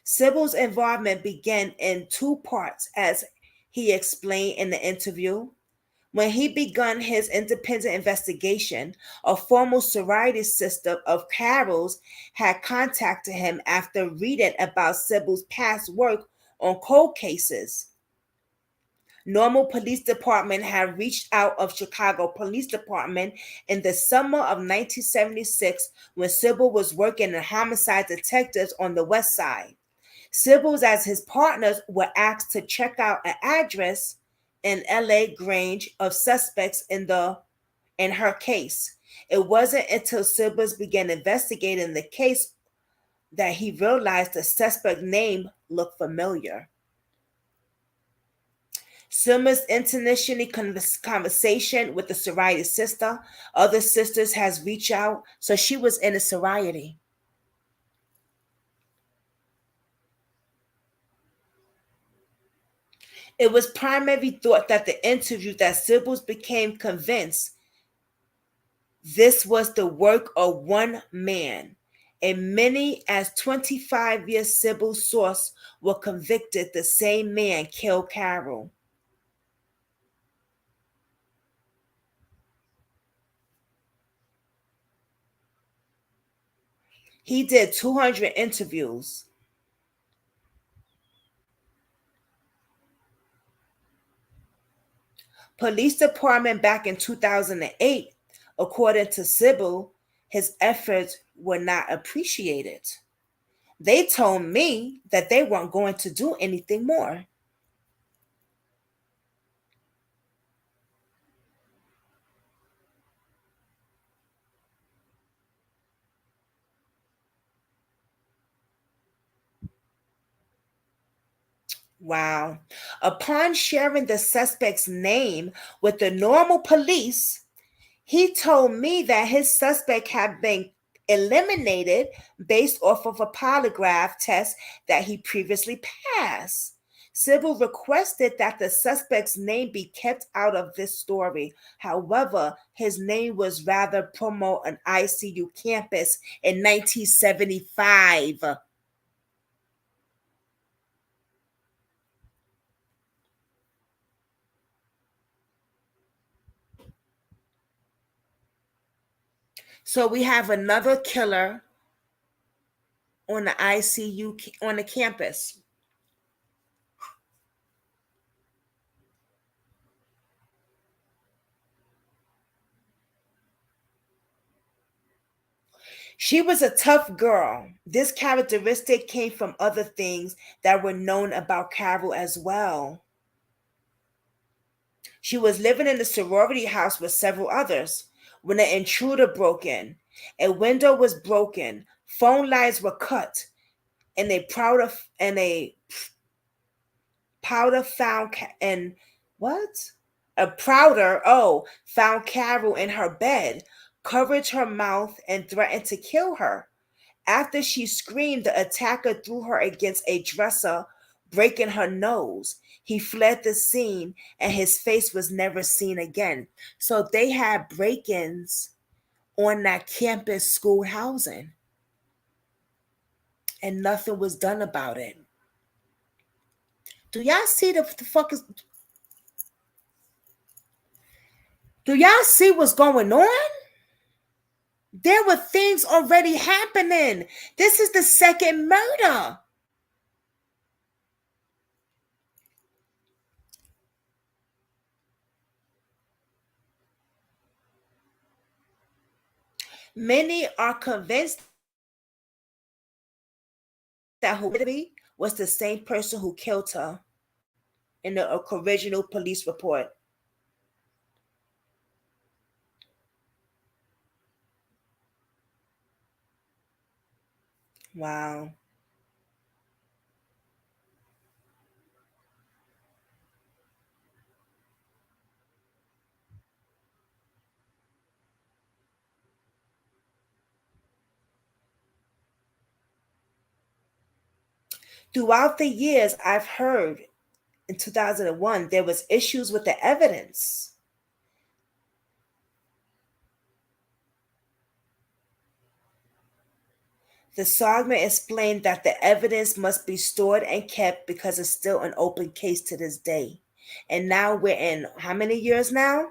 Sybil's involvement began in two parts, as he explained in the interview. When he began his independent investigation, a former sorority sister of Carol's had contacted him after reading about Sybil's past work on cold cases. Normal Police Department had reached out of Chicago Police Department in the summer of 1976 when Sybil was working in homicide detectives on the West Side. Sybil's as his partners were asked to check out an address in LA Grange of suspects in her case. It wasn't until Sybil's began investigating the case that he realized the suspect name looked familiar. Summer's internationally conversation with the sorority sister. Other sisters has reached out, so she was in a sorority. It was primarily thought that the interview that Sybil's became convinced this was the work of one man. And many as 25-year Sybil source were convicted the same man killed Carol. He did 200 interviews. Police department back in 2008, according to Sybil, his efforts were not appreciated. They told me that they weren't going to do anything more. Wow. Upon sharing the suspect's name with the normal police, he told me that his suspect had been eliminated based off of a polygraph test that he previously passed. Sybil requested that the suspect's name be kept out of this story. However, his name was rather promote an ICU campus in 1975. So we have another killer on the ICU on the campus. She was a tough girl. This characteristic came from other things that were known about Carol as well. She was living in a sorority house with several others when an intruder broke in. A window was broken, phone lines were cut, and a powder found and what? A prouder, oh, found Carol in her bed, covered her mouth, and threatened to kill her. After she screamed, the attacker threw her against a dresser, breaking her nose. He fled the scene and his face was never seen again. So they had break ins on that campus school housing and nothing was done about it. Do y'all see the fuck is. Do y'all see what's going on? There were things already happening. This is the second murder. Many are convinced that who was the same person who killed her in the original police report. Wow. Throughout the years, I've heard in 2001 there was issues with the evidence. The Sagman explained that the evidence must be stored and kept because it's still an open case to this day. And now we're in how many years now?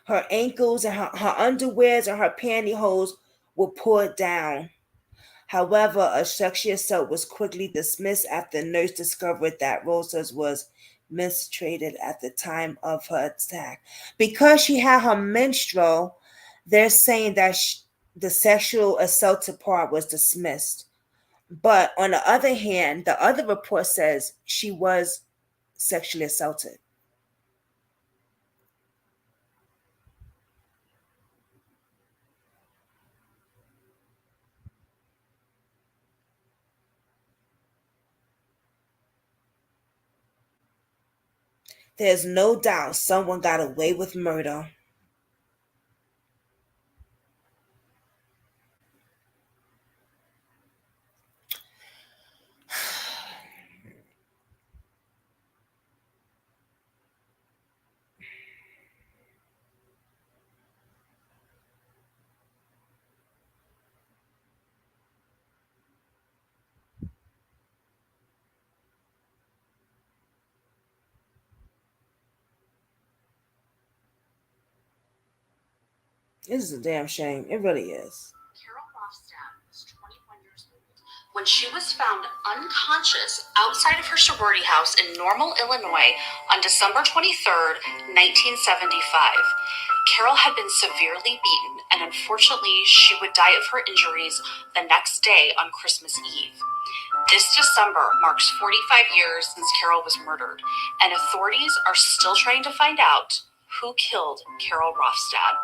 Her ankles and her underwears and her pantyhose were pulled down. However, a sexual assault was quickly dismissed after a nurse discovered that Rosas was menstruated at the time of her attack. Because she had her menstrual, they're saying that the sexual assaulted part was dismissed. But on the other hand, the other report says she was sexually assaulted. There's no doubt someone got away with murder. This is a damn shame. It really is. when she was found unconscious outside of her sorority house in Normal, Illinois on December 23rd, 1975. Carol had been severely beaten, and unfortunately, she would die of her injuries the next day on Christmas Eve. This December marks 45 years since Carol was murdered, and authorities are still trying to find out who killed Carol Rothstadt.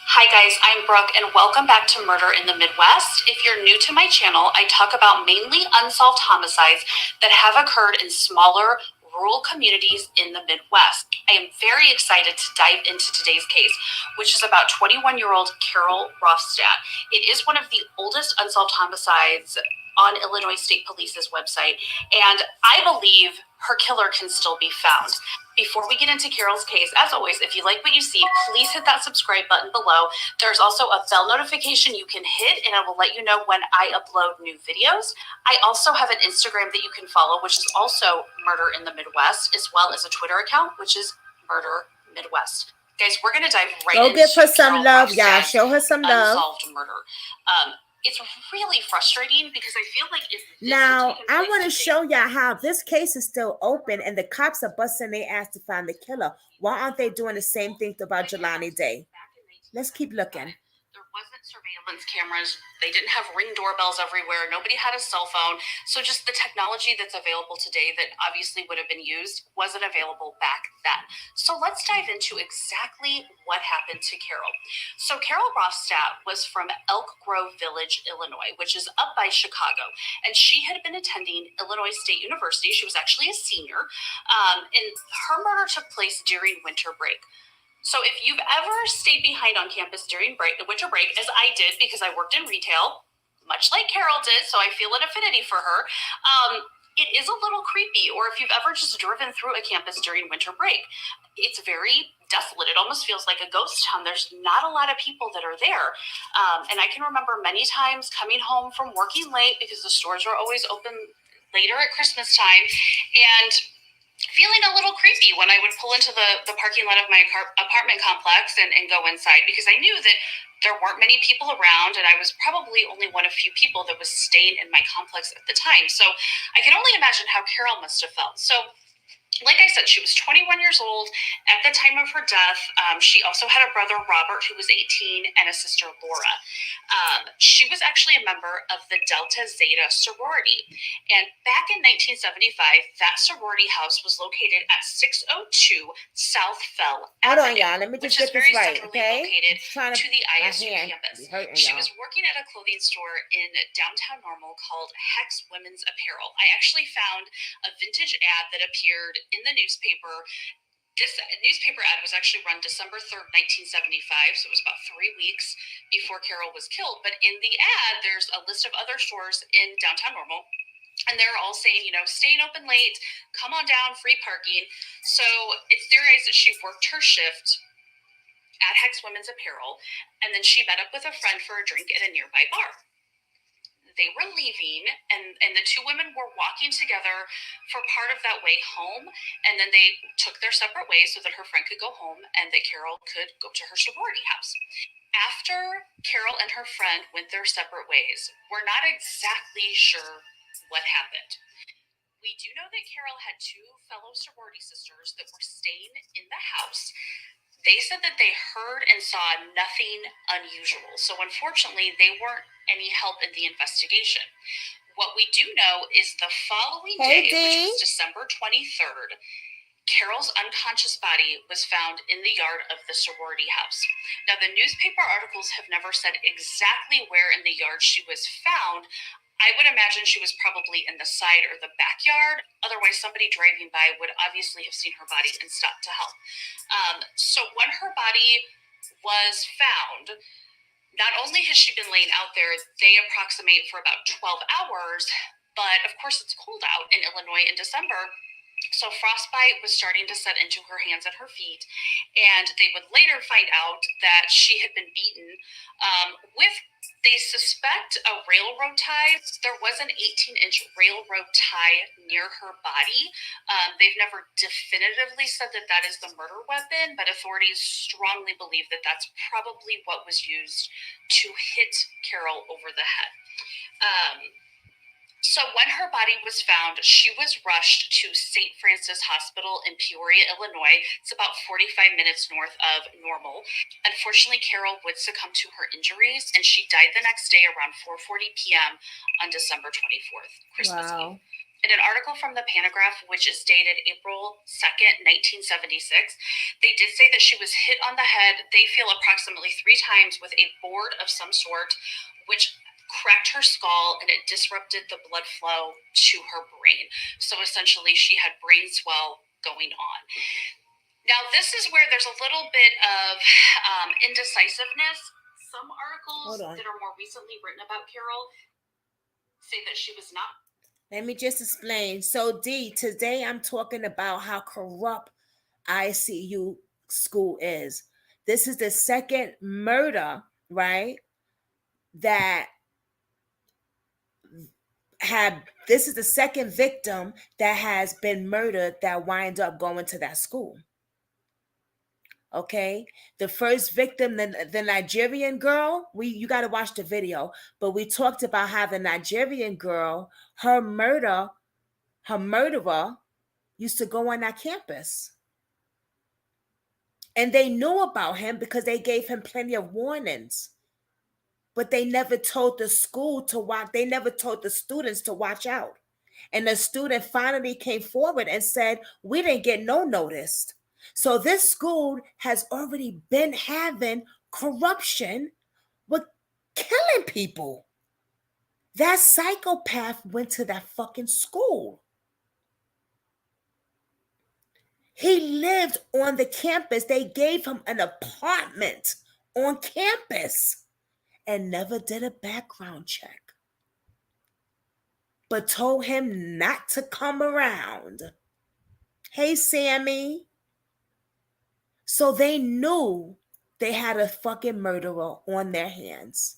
Hi guys, I'm Brooke and welcome back to Murder in the Midwest. If you're new to my channel, I talk about mainly unsolved homicides that have occurred in smaller rural communities in the Midwest. I am very excited to dive into today's case, which is about 21-year-old Carol Rothstadt. It is one of the oldest unsolved homicides on Illinois State Police's website, and I believe her killer can still be found. Before we get into Carol's case, as always, if you like what you see, please hit that subscribe button below. There's also a bell notification you can hit, and I will let you know when I upload new videos. I also have an Instagram that you can follow, which is also Murder in the Midwest, as well as a Twitter account, which is Murder Midwest. Guys, we're going to dive right into Go give her some Carol love, y'all. Rothstadt's Show her some love. unsolved murder. It's really frustrating because I feel like if this Now, had taken I place want to today- show y'all how this case is still open and the cops are busting their ass to find the killer. Why aren't they doing the same thing about Jelani Day? Let's keep looking. There wasn't surveillance cameras. They didn't have Ring doorbells everywhere. Nobody had a cell phone. So just the technology that's available today that obviously would have been used wasn't available back then. So let's dive into exactly what happened to Carol. So Carol Rothstadt was from Elk Grove Village, Illinois, which is up by Chicago. And she had been attending Illinois State University. She was actually a senior. And her murder took place during winter break. So if you've ever stayed behind on campus during winter break, as I did because I worked in retail, much like Carol did, so I feel an affinity for her, it is a little creepy. Or if you've ever just driven through a campus during winter break, it's very desolate. It almost feels like a ghost town. There's not a lot of people that are there. And I can remember many times coming home from working late because the stores are always open later at Christmas time, and feeling a little creepy when I would pull into the parking lot of my apartment complex and go inside, because I knew that there weren't many people around, and I was probably only one of few people that was staying in my complex at the time. So I can only imagine how Carol must have felt. So like I said, she was 21 years old at the time of her death. She also had a brother, Robert, who was 18, and a sister, Laura. She was actually a member of the Delta Zeta sorority. And back in 1975, that sorority house was located at 602 South Fell Hold on, Avenue, y'all. Let me just which is get this very right, centrally okay? located to the My ISU hand campus. be hurting, She y'all. was working at a clothing store in downtown Normal called Hex Women's Apparel. I actually found a vintage ad that appeared in the newspaper. This newspaper ad was actually run December 3rd, 1975, so it was about 3 weeks before Carol was killed. But in the ad, there's a list of other stores in downtown Normal, and they're all saying, staying open late, come on down, free parking. So it's theorized that she worked her shift at Hex Women's Apparel, and then she met up with a friend for a drink at a nearby bar. They were leaving, and the two women were walking together for part of that way home, and then they took their separate ways so that her friend could go home and that Carol could go to her sorority house. After Carol and her friend went their separate ways, we're not exactly sure what happened. We do know that Carol had two fellow sorority sisters that were staying in the house. They said that they heard and saw nothing unusual. So unfortunately, they weren't any help in the investigation. What we do know is the following day, which was December 23rd, Carol's unconscious body was found in the yard of the sorority house. Now, the newspaper articles have never said exactly where in the yard she was found. I would imagine she was probably in the side or the backyard. Otherwise, somebody driving by would obviously have seen her body and stopped to help. So when her body was found, not only has she been laying out there, they approximate for about 12 hours, but of course it's cold out in Illinois in December. So frostbite was starting to set into her hands and her feet, and they would later find out that she had been beaten with They suspect a railroad tie. There was an 18-inch railroad tie near her body. They've never definitively said that that is the murder weapon, but authorities strongly believe that that's probably what was used to hit Carol over the head. So when her body was found, she was rushed to St. Francis Hospital in Peoria, Illinois. It's about 45 minutes north of Normal. Unfortunately, Carol would succumb to her injuries, and she died the next day around 4:40 p.m. on December 24th, Christmas Eve. In an article from the Panagraph, which is dated April 2nd, 1976, they did say that she was hit on the head, they feel approximately 3 times with a board of some sort, which cracked her skull and it disrupted the blood flow to her brain. So essentially she had brain swell going on. Now this is where there's a little bit of indecisiveness. Some articles that are more recently written about Carol say that she was not. Let me just explain. So D, today I'm talking about how corrupt ICU school is. This is the second murder, right? This is the second victim that has been murdered that wind up going to that school. Okay, the first victim, the Nigerian girl, you got to watch the video, but we talked about how the Nigerian girl, her murderer used to go on that campus. And they knew about him because they gave him plenty of warnings. But they never told the school to watch. They never told the students to watch out. And the student finally came forward and said, we didn't get no notice. So this school has already been having corruption with killing people. That psychopath went to that fucking school. He lived on the campus. They gave him an apartment on campus and never did a background check, but told him not to come around. Hey, Sammy. So they knew they had a fucking murderer on their hands.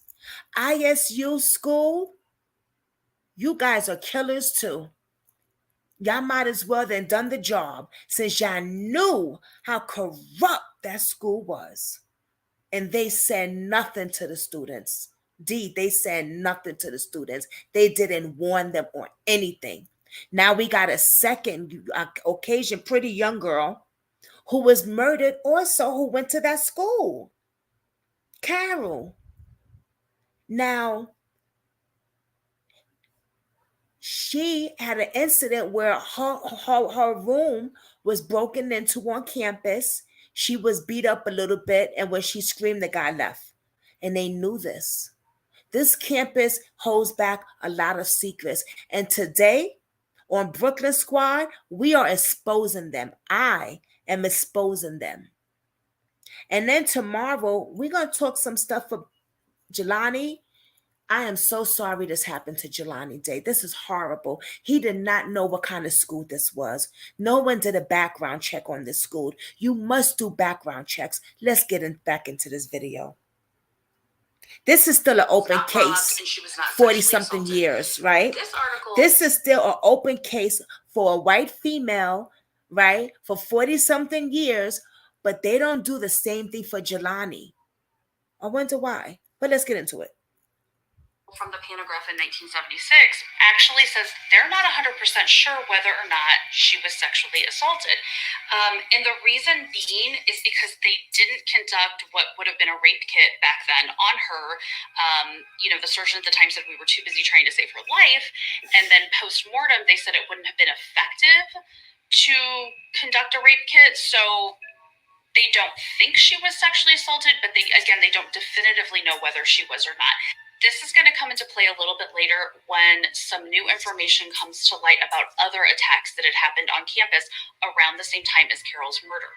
ISU school, you guys are killers too. Y'all might as well then done the job since y'all knew how corrupt that school was. And they said nothing to the students. They said nothing to the students. They didn't warn them or anything. Now we got a second occasion, pretty young girl who was murdered also, who went to that school. Carol. Now, she had an incident where her room was broken into on campus. She was beat up a little bit, and when she screamed, the guy left. And they knew this. This campus holds back a lot of secrets. And today, on Brooklyn Squad, we are exposing them. I am exposing them. And then tomorrow, we're going to talk some stuff for Jelani. I am so sorry this happened to Jelani Day. This is horrible. He did not know what kind of school this was. No one did a background check on this school. You must do background checks. Let's get back into this video. This is still an open case, 40-something years, right? This is still an open case for a white female, right? For 40-something years, but they don't do the same thing for Jelani. I wonder why, but let's get into it. From the Panagraph in 1976 actually says they're not 100% sure whether or not she was sexually assaulted. And the reason being is because they didn't conduct what would have been a rape kit back then on her. The surgeon at the time said we were too busy trying to save her life. And then post-mortem, they said it wouldn't have been effective to conduct a rape kit. So they don't think she was sexually assaulted, but they don't definitively know whether she was or not. This is going to come into play a little bit later when some new information comes to light about other attacks that had happened on campus around the same time as Carol's murder.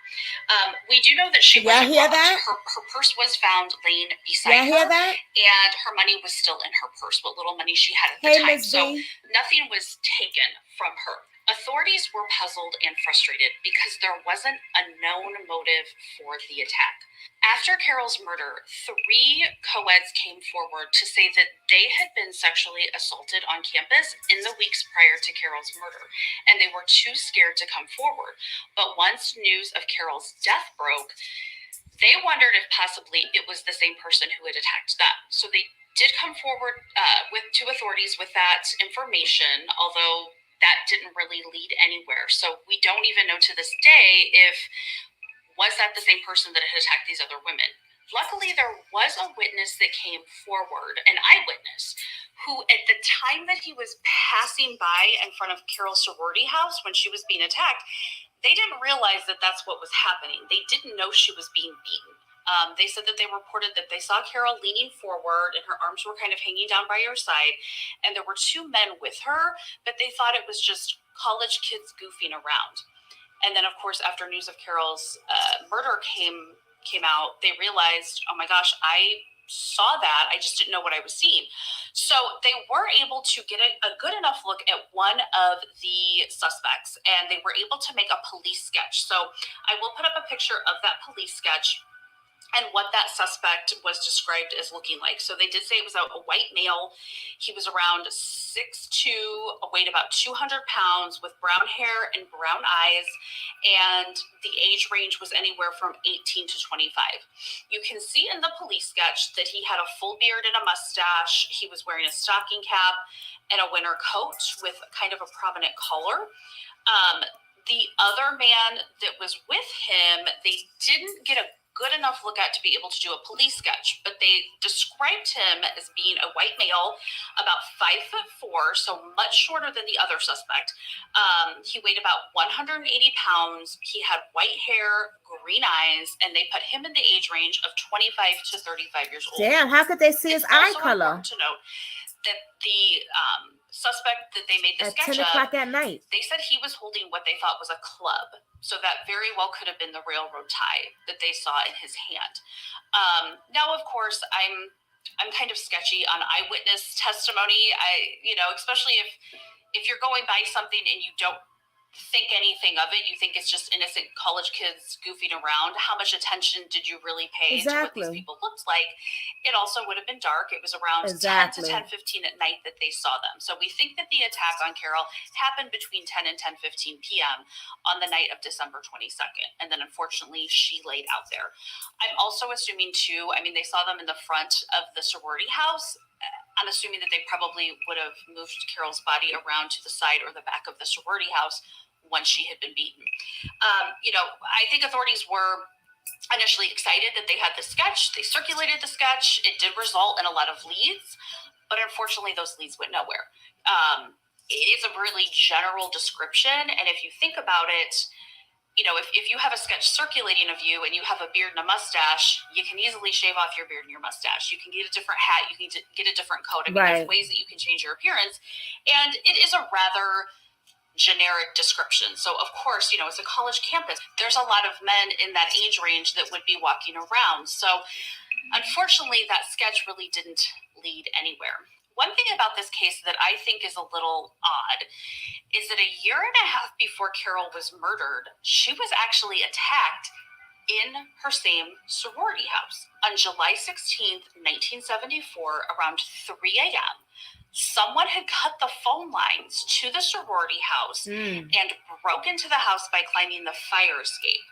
We do know that she was robbed. Her purse was found laying beside her, and her money was still in her purse, what little money she had at the time. So nothing was taken from her. Authorities were puzzled and frustrated because there wasn't a known motive for the attack. After Carol's murder, 3 co-eds came forward to say that they had been sexually assaulted on campus in the weeks prior to Carol's murder, and they were too scared to come forward. But once news of Carol's death broke, they wondered if possibly it was the same person who had attacked them. So they did come forward to authorities with that information, although that didn't really lead anywhere. So we don't even know to this day if was that the same person that had attacked these other women. Luckily, there was a witness that came forward, an eyewitness, who at the time that he was passing by in front of Carol's sorority house when she was being attacked, they didn't realize that that's what was happening. They didn't know she was being beaten. They said that they reported that they saw Carol leaning forward and her arms were kind of hanging down by her side, and there were 2 men with her, but they thought it was just college kids goofing around. And then, of course, after news of Carol's murder came out, they realized, oh my gosh, I saw that. I just didn't know what I was seeing. So they were able to get a good enough look at one of the suspects, and they were able to make a police sketch. So I will put up a picture of that police sketch and what that suspect was described as looking like. So they did say it was a white male. He was around 6'2", weighed about 200 pounds, with brown hair and brown eyes, and the age range was anywhere from 18 to 25. You can see in the police sketch that he had a full beard and a mustache. He was wearing a stocking cap and a winter coat with kind of a prominent collar. The other man that was with him, they didn't get a good enough look at to be able to do a police sketch, but they described him as being a white male, about 5'4", so much shorter than the other suspect. He weighed about 180 pounds. He had white hair, green eyes, and they put him in the age range of 25 to 35 years old. Damn, how could they see his eye color? To note that the suspect that they made the sketch 10 o'clock at night, they said he was holding what they thought was a club. So that very well could have been the railroad tie that they saw in his hand. Now, of course, I'm kind of sketchy on eyewitness testimony. Especially if you're going by something and you don't think anything of it, you think it's just innocent college kids goofing around. How much attention did you really pay to what these people looked like? It also would have been dark. It was around 10 to 10:15 at night that they saw them. So we think that the attack on Carol happened between 10 and 10:15 p.m. on the night of December 22nd. And then unfortunately, she laid out there. I'm also assuming too, they saw them in the front of the sorority house. I'm assuming that they probably would have moved Carol's body around to the side or the back of the sorority house once she had been beaten. I think authorities were initially excited that they had the sketch. They circulated the sketch. It did result in a lot of leads, but unfortunately those leads went nowhere. It is a really general description, and if you think about it, if you have a sketch circulating of you and you have a beard and a mustache, you can easily shave off your beard and your mustache. You can get a different hat. You can get a different coat. There's ways that you can change your appearance. And it is a rather generic description. So, of course, it's a college campus. There's a lot of men in that age range that would be walking around. So, unfortunately, that sketch really didn't lead anywhere. One thing about this case that I think is a little odd is that a year and a half before Carol was murdered, she was actually attacked in her same sorority house. On July 16th, 1974, around 3 a.m., someone had cut the phone lines to the sorority house and broke into the house by climbing the fire escape.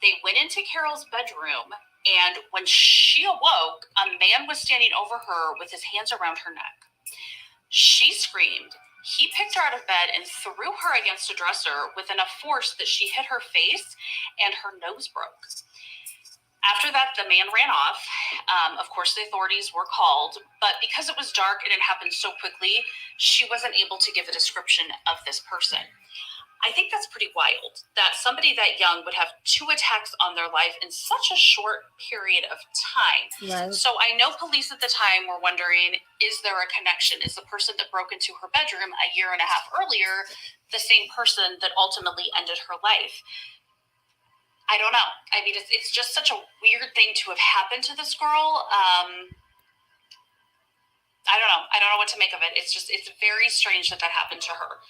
They went into Carol's bedroom, and when she awoke, a man was standing over her with his hands around her neck. She screamed. He picked her out of bed and threw her against a dresser with enough force that she hit her face and her nose broke. After that, the man ran off. Of course, the authorities were called, but because it was dark and it happened so quickly, she wasn't able to give a description of this person. I think that's pretty wild that somebody that young would have 2 attacks on their life in such a short period of time. Right. So I know police at the time were wondering, is there a connection? Is the person that broke into her bedroom a year and a half earlier the same person that ultimately ended her life? I don't know. It's just such a weird thing to have happened to this girl. I don't know. I don't know what to make of it. It's very strange that happened to her.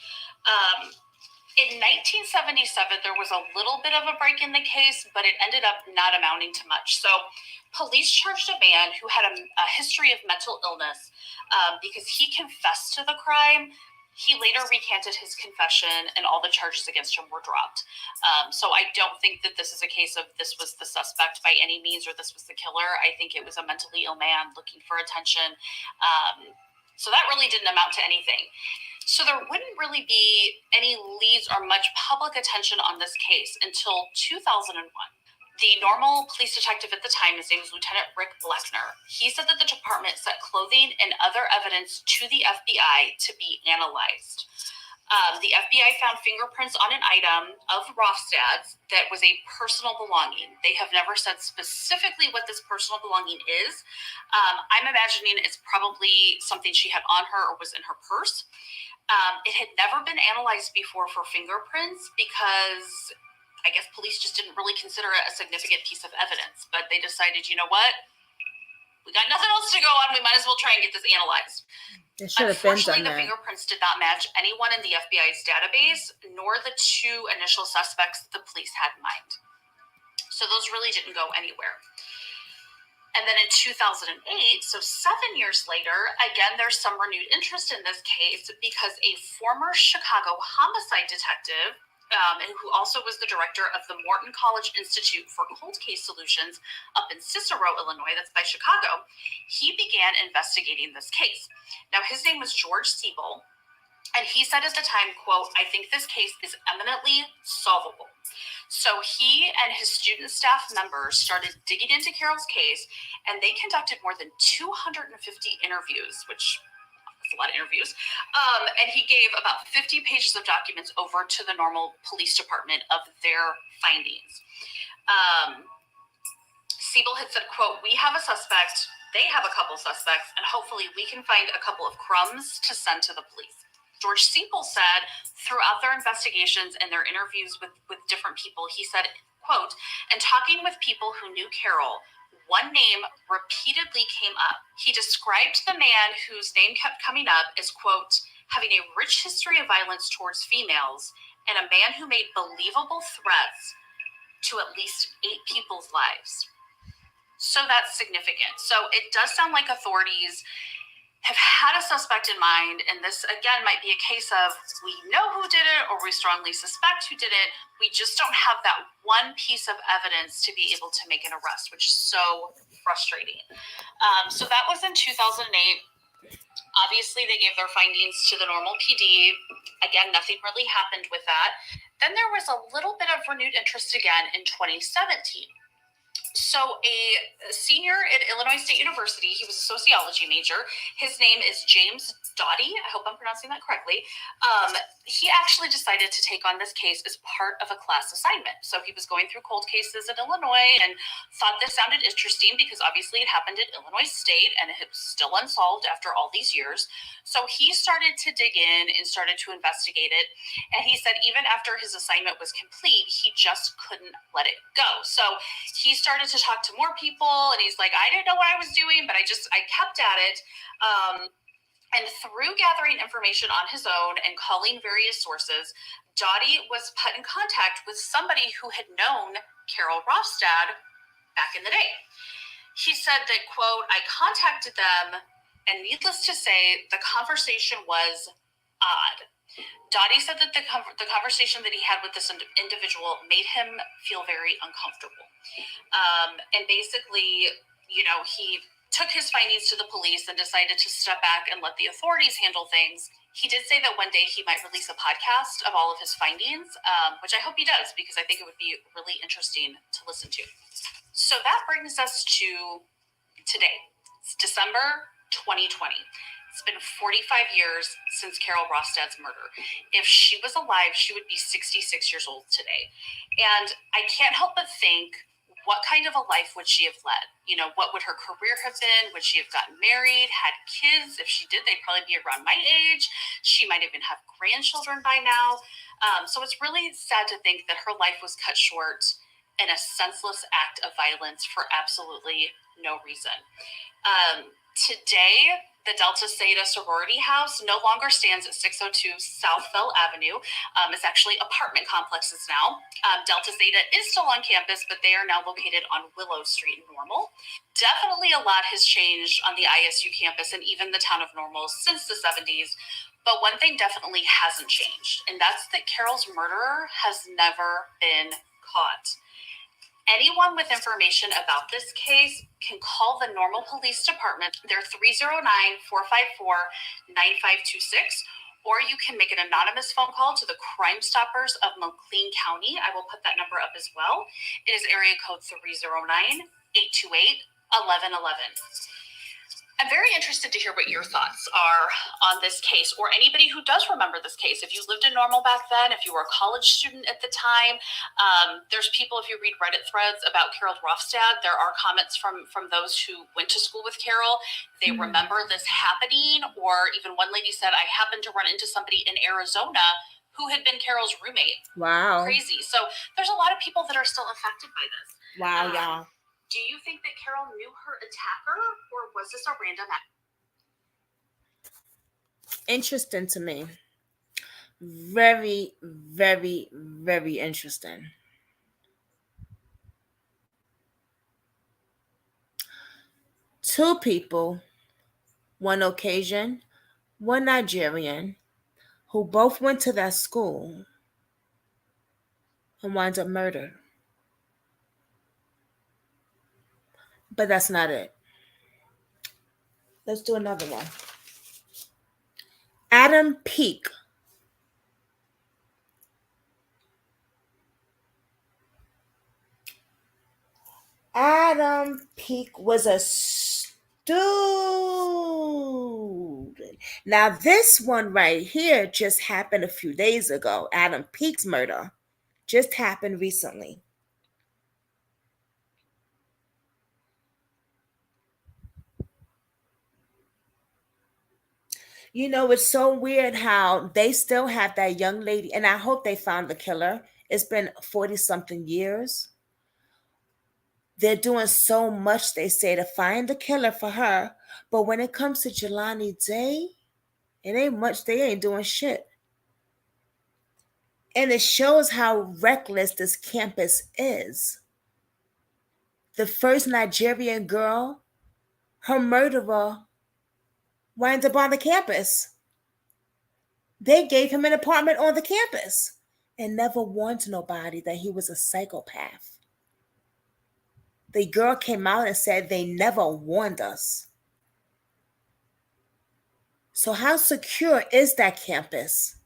In 1977, there was a little bit of a break in the case, but it ended up not amounting to much. So police charged a man who had a history of mental illness because he confessed to the crime. He later recanted his confession, and all the charges against him were dropped. So I don't think that this is a case of this was the suspect by any means, or this was the killer. I think it was a mentally ill man looking for attention. So that really didn't amount to anything. So there wouldn't really be any leads or much public attention on this case until 2001. The Normal police detective at the time, his name was Lieutenant Rick Bleckner, he said that the department sent clothing and other evidence to the FBI to be analyzed. The FBI found fingerprints on an item of Rothstadt's that was a personal belonging. They have never said specifically what this personal belonging is. I'm imagining it's probably something she had on her or was in her purse. It had never been analyzed before for fingerprints because I guess police just didn't really consider it a significant piece of evidence, but they decided, you know what? We got nothing else to go on. We might as well try and get this analyzed. Unfortunately, the fingerprints did not match anyone in the FBI's database, nor the two initial suspects the police had in mind. So those really didn't go anywhere. And then in 2008, so 7 years later, again, there's some renewed interest in this case because a former Chicago homicide detective, who also was the director of the Morton College Institute for Cold Case Solutions up in Cicero, Illinois, that's by Chicago, he began investigating this case. Now, his name was George Siebel, and he said at the time, quote, "I think this case is eminently solvable." So he and his student staff members started digging into Carol's case, and they conducted more than 250 interviews, which is a lot of interviews. And he gave about 50 pages of documents over to the Normal Police Department of their findings. Siebel had said, quote, "We have a suspect, they have a couple suspects, and hopefully we can find a couple of crumbs to send to the police." George Siebel said throughout their investigations and their interviews with different people, he said, quote, "And talking with people who knew Carol, one name repeatedly came up. He described the man whose name kept coming up as, quote, having a rich history of violence towards females and a man who made believable threats to at least 8 people's lives." So that's significant. So it does sound like authorities have had a suspect in mind, and this, again, might be a case of we know who did it or we strongly suspect who did it. We just don't have that one piece of evidence to be able to make an arrest, which is so frustrating. So that was in 2008. Obviously, they gave their findings to the Normal PD. Again, nothing really happened with that. Then there was a little bit of renewed interest again in 2017. So a senior at Illinois State University, he was a sociology major. His name is James Doughty. I hope I'm pronouncing that correctly. He actually decided to take on this case as part of a class assignment. So he was going through cold cases in Illinois and thought this sounded interesting because obviously it happened at Illinois State and it was still unsolved after all these years. So he started to dig in and started to investigate it. And he said even after his assignment was complete, he just couldn't let it go. So he started to talk to more people and he's like, I didn't know what I was doing, but I kept at it. And through gathering information on his own and calling various sources, Doughty was put in contact with somebody who had known Carol Rothstadt back in the day. He said that, quote, "I contacted them, and needless to say, the conversation was odd." Doughty said that the conversation that he had with this individual made him feel very uncomfortable. And basically, he took his findings to the police and decided to step back and let the authorities handle things. He did say that one day he might release a podcast of all of his findings, which I hope he does because I think it would be really interesting to listen to. So that brings us to today. It's December 2020. It's been 45 years since Carol Rothstadt's murder. If she was alive, she would be 66 years old today. And I can't help but think, what kind of a life would she have led? What would her career have been? Would she have gotten married, had kids? If she did, they'd probably be around my age. She might even have grandchildren by now. So it's really sad to think that her life was cut short in a senseless act of violence for absolutely no reason. Today, The Delta Zeta sorority house no longer stands at 602 South Bell Avenue. It's actually apartment complexes now. Delta Zeta is still on campus, but they are now located on Willow Street in Normal. Definitely a lot has changed on the ISU campus and even the town of Normal since the 70s. But one thing definitely hasn't changed, and that's that Carol's murderer has never been caught. Anyone with information about this case can call the Normal Police Department. They're 309-454-9526, or you can make an anonymous phone call to the Crime Stoppers of McLean County. I will put that number up as well. It is area code 309-828-1111. I'm very interested to hear what your thoughts are on this case, or anybody who does remember this case. If you lived in Normal back then, if you were a college student at the time, there's people, if you read Reddit threads about Carol Rothstadt, there are comments from those who went to school with Carol. They remember this happening, or even one lady said, I happened to run into somebody in Arizona who had been Carol's roommate. Wow. Crazy. So there's a lot of people that are still affected by this. Wow, y'all. Do you think that Carol knew her attacker, or was this a random act? Interesting to me. Very, very, very interesting. Two people, one Caucasian, one Nigerian, who both went to that school and wound up murdered. But that's not it. Let's do another one. Adam Peake. Adam Peake was a student. Now, this one right here just happened a few days ago. Adam Peake's murder just happened recently. You know, it's so weird how they still have that young lady, and I hope they found the killer. It's been 40 something years. They're doing so much, they say, to find the killer for her. But when it comes to Jelani Day, it ain't much. They ain't doing shit. And it shows how reckless this campus is. The first Nigerian girl, her murderer, winds up on the campus. They gave him an apartment on the campus and never warned nobody that he was a psychopath. The girl came out and said they never warned us. So how secure is that campus?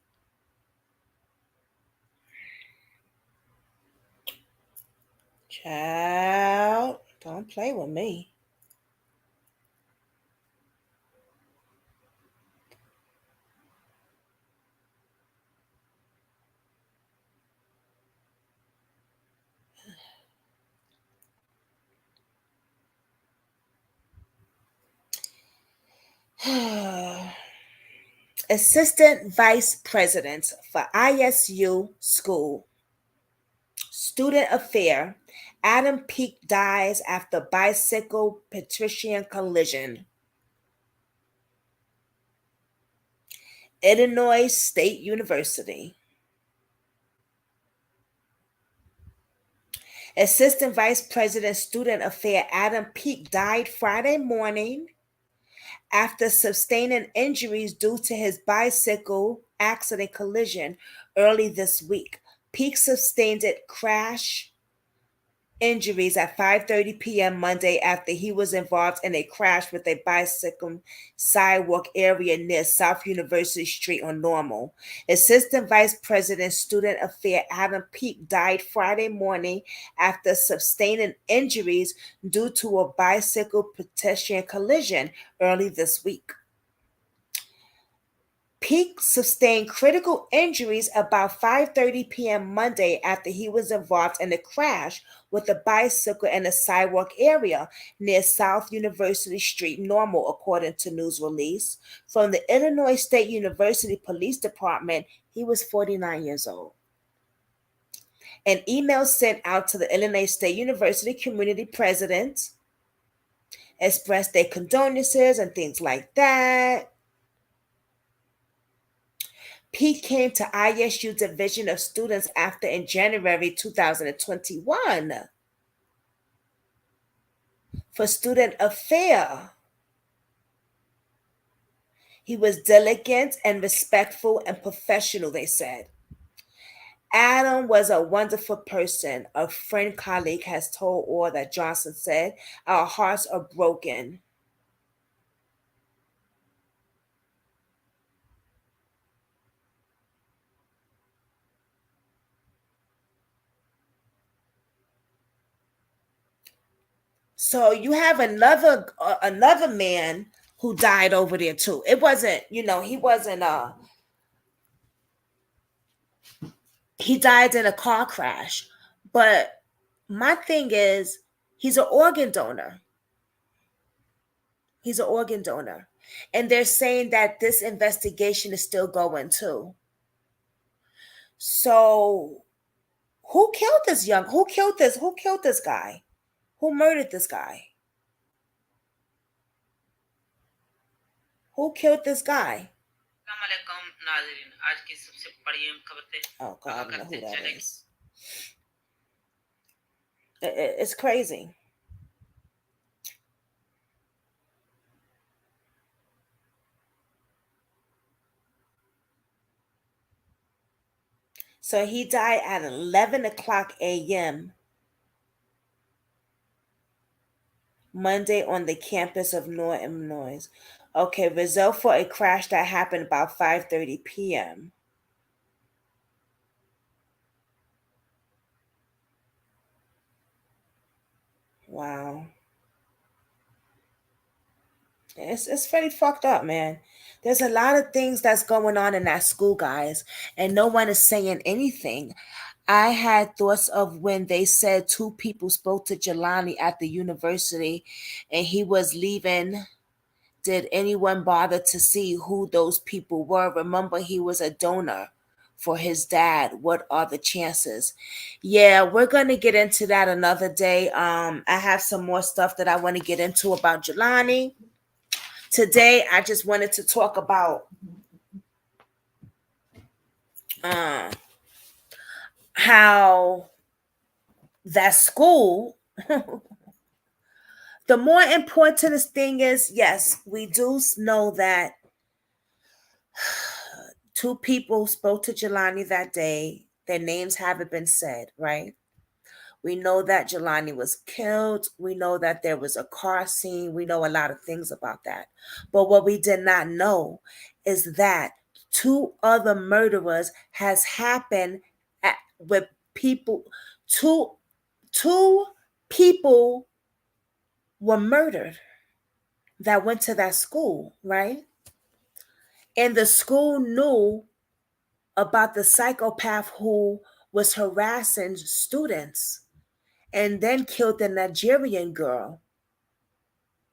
Child, don't play with me. Assistant Vice President for ISU School Student Affair, Adam Peake dies after bicycle pedestrian collision. Illinois State University. Assistant Vice President Student Affair Adam Peake died Friday morning after sustaining injuries due to his bicycle accident collision early this week. Peake sustained a crash injuries at 5:30 p.m. Monday after he was involved in a crash with a bicycle sidewalk area near South University Street on Normal. Assistant Vice President Student Affair Adam Peake died Friday morning after sustaining injuries due to a bicycle pedestrian collision early this week. Peake sustained critical injuries about 5:30 p.m. Monday after he was involved in a crash with a bicycle in a sidewalk area near South University Street Normal, according to news release from the Illinois State University Police Department. He was 49 years old. An email sent out to the Illinois State University community president expressed their condolences and things like that. Pete came to ISU Division of Students after in January 2021 for student affair. He was diligent and respectful and professional, they said. Adam was a wonderful person. A friend colleague has told Orr that Johnson said, "Our hearts are broken." So you have another man who died over there too. It wasn't, he wasn't he died in a car crash. But my thing is he's an organ donor. He's an organ donor. And they're saying that this investigation is still going too. So who killed this guy? Who murdered this guy? Who killed this guy? Oh God, I don't know who that is. It's crazy. So he died at 11 o'clock a.m. Monday on the campus of North Illinois. Okay, result for a crash that happened about 5:30 p.m. Wow. It's pretty fucked up, man. There's a lot of things that's going on in that school, guys, and no one is saying anything. I had thoughts of when they said two people spoke to Jelani at the university and he was leaving. Did anyone bother to see who those people were? Remember, he was a donor for his dad. What are the chances? Yeah, we're gonna get into that another day. I have some more stuff that I want to get into about Jelani. Today, I just wanted to talk about uh, how that school. The more important thing is, yes, we do know that two people spoke to Jelani that day. Their names haven't been said, right? We know that Jelani was killed. We know that there was a car scene. We know a lot of things about that. But what we did not know is that two other murderers has happened with people. Two two people were murdered that went to that school, right? And the school knew about the psychopath who was harassing students and then killed the Nigerian girl.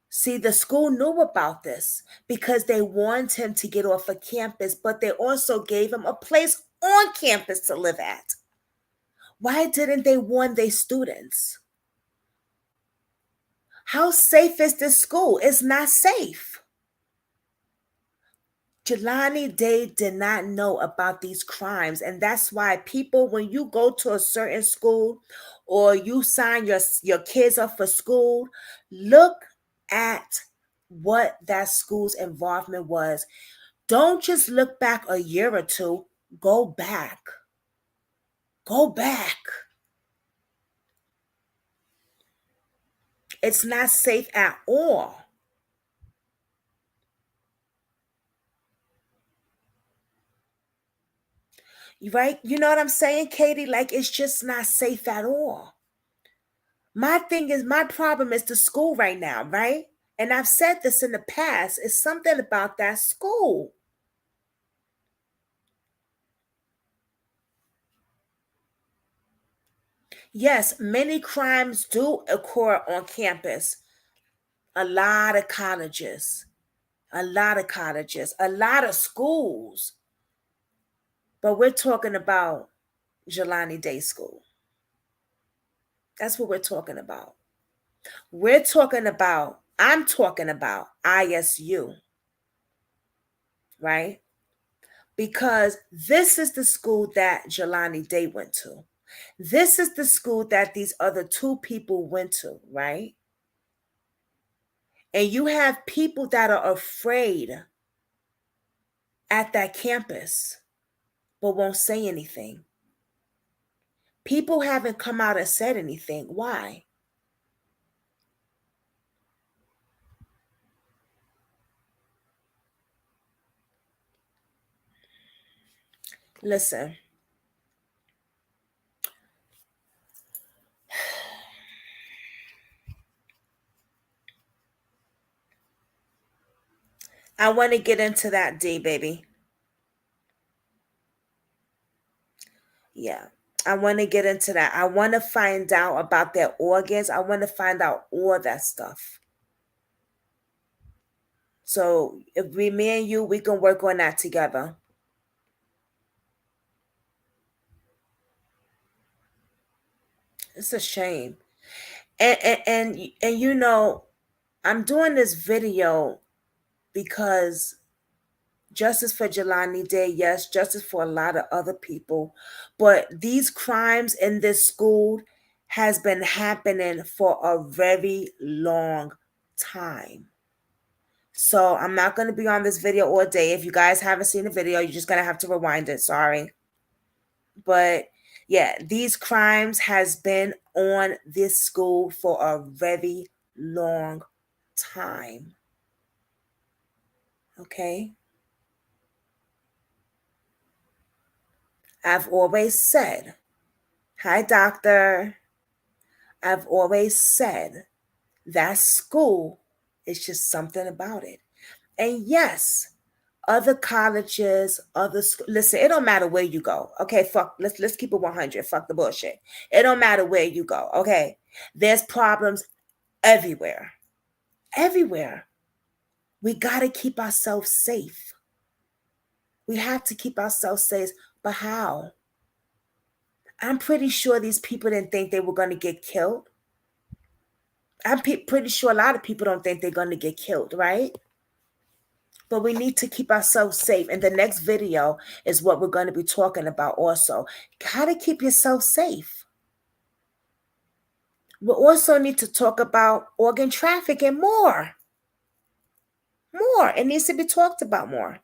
See, the school knew about this because they wanted him to get off of campus, but they also gave him a place on campus to live at. Why didn't they warn their students? How safe is this school? It's not safe. Jelani Day did not know about these crimes. And that's why people, when you go to a certain school or you sign your kids up for school, look at what that school's involvement was. Don't just look back a year or two. Go back. Go back. It's not safe at all. Right? You know what I'm saying, Katie? Like, it's just not safe at all. My thing is, my problem is the school right now, right? And I've said this in the past. It's something about that school. Yes, many crimes do occur on campus. A lot of colleges, a lot of colleges, a lot of schools. But we're talking about Jelani Day School. That's what we're talking about. We're talking about I'm talking about ISU, right? Because this is the school that Jelani Day went to. This is the school that these other two people went to, right? And you have people that are afraid at that campus, but won't say anything. People haven't come out and said anything. Why? Listen, I want to get into that, D, baby. Yeah. I want to get into that. I want to find out about their organs. I want to find out all that stuff. So if me and you, we can work on that together. It's a shame. And you know, I'm doing this video because justice for Jelani Day, yes, justice for a lot of other people, but these crimes in this school has been happening for a very long time. So I'm not going to be on this video all day. If you guys haven't seen the video, you're just going to have to rewind it. Sorry. But yeah, these crimes has been on this school for a very long time. Okay? I've always said, hi, doctor. I've always said that school is just something about it. And yes, other colleges, listen, it don't matter where you go. Okay, fuck, let's keep it 100. Fuck the bullshit. It don't matter where you go. Okay, there's problems everywhere. Everywhere. We got to keep ourselves safe. We have to keep ourselves safe. But how? I'm pretty sure these people didn't think they were going to get killed. I'm pretty sure a lot of people don't think they're going to get killed, right? But we need to keep ourselves safe. And the next video is what we're going to be talking about also. How to keep yourself safe. We also need to talk about organ trafficking more. More. It needs to be talked about more.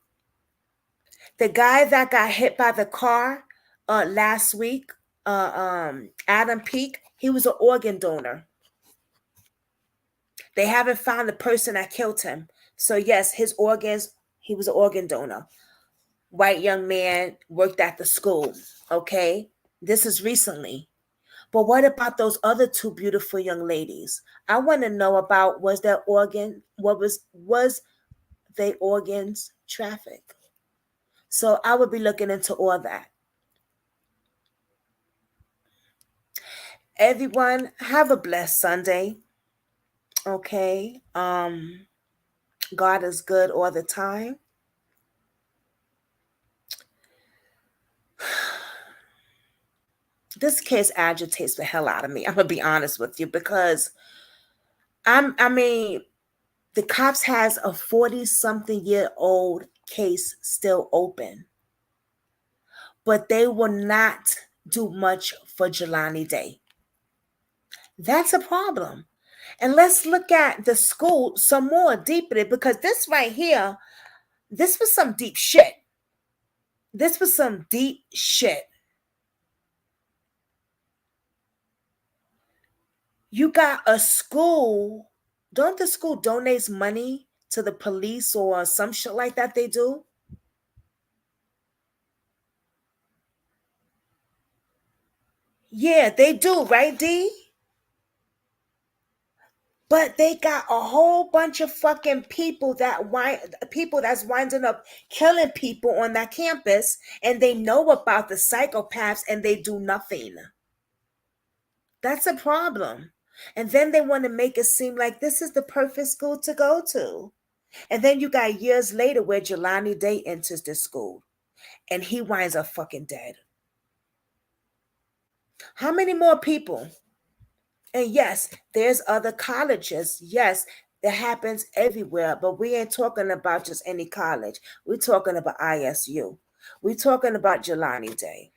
The guy that got hit by the car last week, Adam Peake, he was an organ donor. They haven't found the person that killed him. So yes, his organs, he was an organ donor. White young man, worked at the school. Okay. This is recently. But what about those other two beautiful young ladies? I want to know about, was their organ, was their organs trafficked? So I would be looking into all that. Everyone, have a blessed Sunday. Okay. God is good all the time. This case agitates the hell out of me. I'm gonna be honest with you, because I mean, the cops has a 40-something-year-old case still open, but they will not do much for Jelani Day. That's a problem. And let's look at the school some more deeply, because this right here, this was some deep shit. This was some deep shit. You got a school. Don't the school donates money to the police or some shit like that they do? Yeah, they do, right, D? But they got a whole bunch of fucking people that's winding up killing people on that campus, and they know about the psychopaths and they do nothing. That's a problem. And then they want to make it seem like this is the perfect school to go to. And then you got years later where Jelani Day enters the school and he winds up fucking dead. How many more people? And yes, there's other colleges. Yes, It happens everywhere, but we ain't talking about just any college. We're talking about ISU. We're talking about Jelani Day.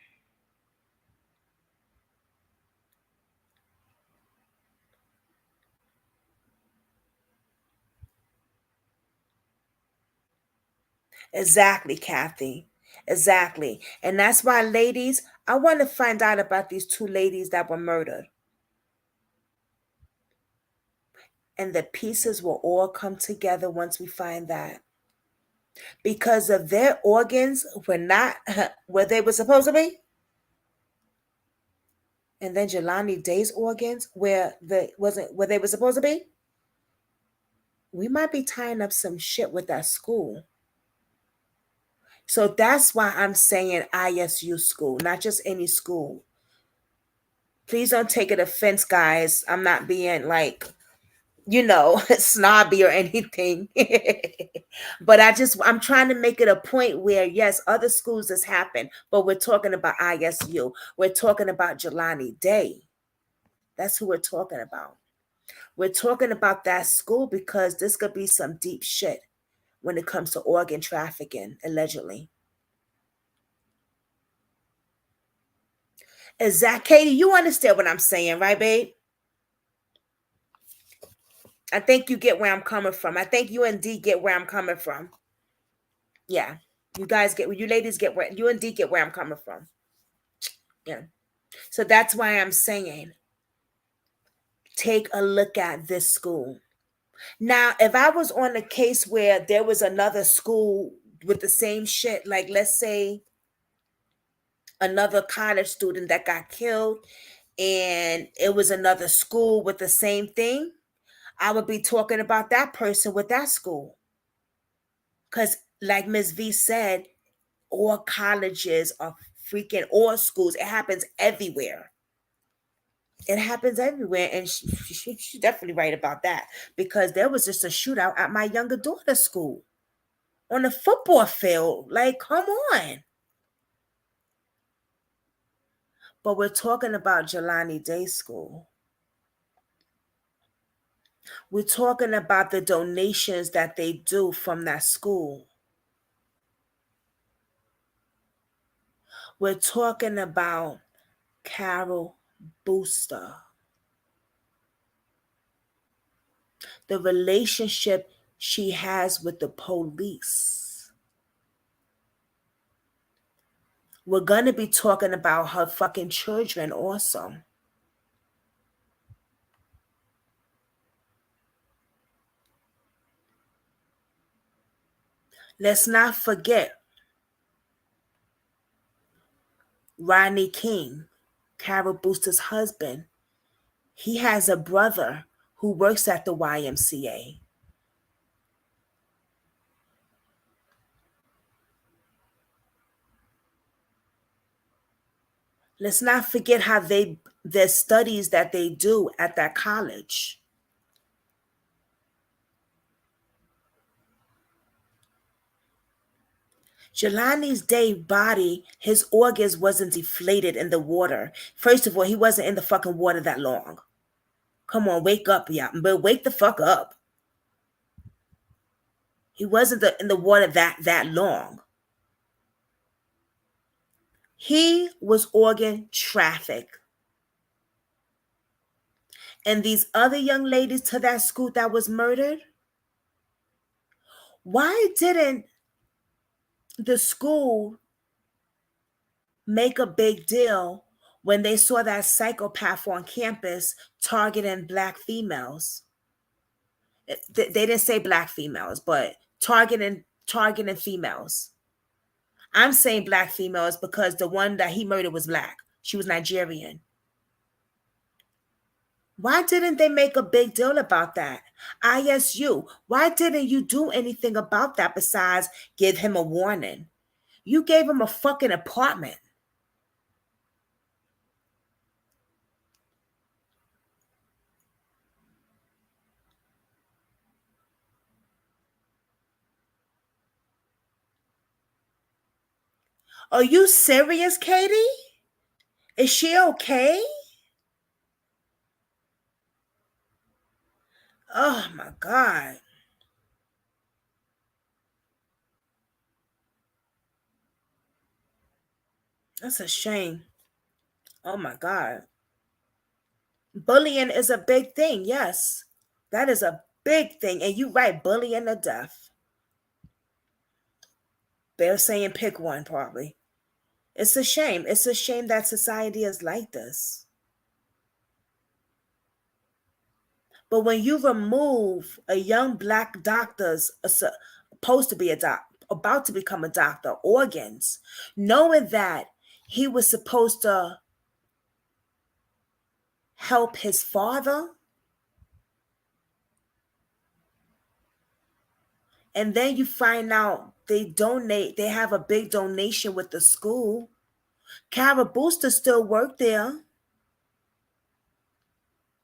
Exactly, Kathy. Exactly. And that's why, ladies, I want to find out about these two ladies that were murdered. And the pieces will all come together once we find that. Because of their organs were not where they were supposed to be. And then Jelani Day's organs where the wasn't where they were supposed to be. We might be tying up some shit with that school. So that's why I'm saying ISU school, not just any school. Please don't take it offense, guys. I'm not being like, snobby or anything. But I'm trying to make it a point where, yes, other schools has happened, but we're talking about ISU. We're talking about Jelani Day. That's who we're talking about. We're talking about that school because this could be some deep shit when it comes to organ trafficking, allegedly. Is that Katie? You understand what I'm saying, right, babe? I think you get where I'm coming from. I think you and D get where I'm coming from. Yeah. You ladies get where you and D get where I'm coming from. Yeah. So that's why I'm saying take a look at this school. Now, if I was on a case where there was another school with the same shit, like let's say another college student that got killed and it was another school with the same thing, I would be talking about that person with that school. Because, like Ms. V said, all colleges are freaking all schools. It happens everywhere. It happens everywhere. And she's definitely right about that. Because there was just a shootout at my younger daughter's school on the football field. Like, come on. But we're talking about Jelani Day School. We're talking about the donations that they do from that school. We're talking about Carol Booster. The relationship she has with the police. We're going to be talking about her fucking children also. Let's not forget Rodney King, Carol Booster's husband. He has a brother who works at the YMCA. Let's not forget how the studies that they do at that college. Jelani's Day body, his organs wasn't deflated in the water. First of all, he wasn't in the fucking water that long. Come on, wake up, yeah. But wake the fuck up. He wasn't in the water that long. He was organ trafficked. And these other young ladies to that school that was murdered, why didn't the school make a big deal when they saw that psychopath on campus targeting black females? They didn't say black females, but targeting females. I'm saying black females because the one that he murdered was black. She was Nigerian. Why didn't they make a big deal about that? ISU, why didn't you do anything about that besides give him a warning? You gave him a fucking apartment. Are you serious, Katie? Is she okay? Oh my God. That's a shame. Oh my God. Bullying is a big thing. Yes. That is a big thing. And you right, bullying to death. They're saying pick one, probably. It's a shame. It's a shame that society is like this. But when you remove a young black doctor's supposed to be a about to become a doctor organs, knowing that he was supposed to help his father, and then you find out they have a big donation with the school. Cara Booster still work there.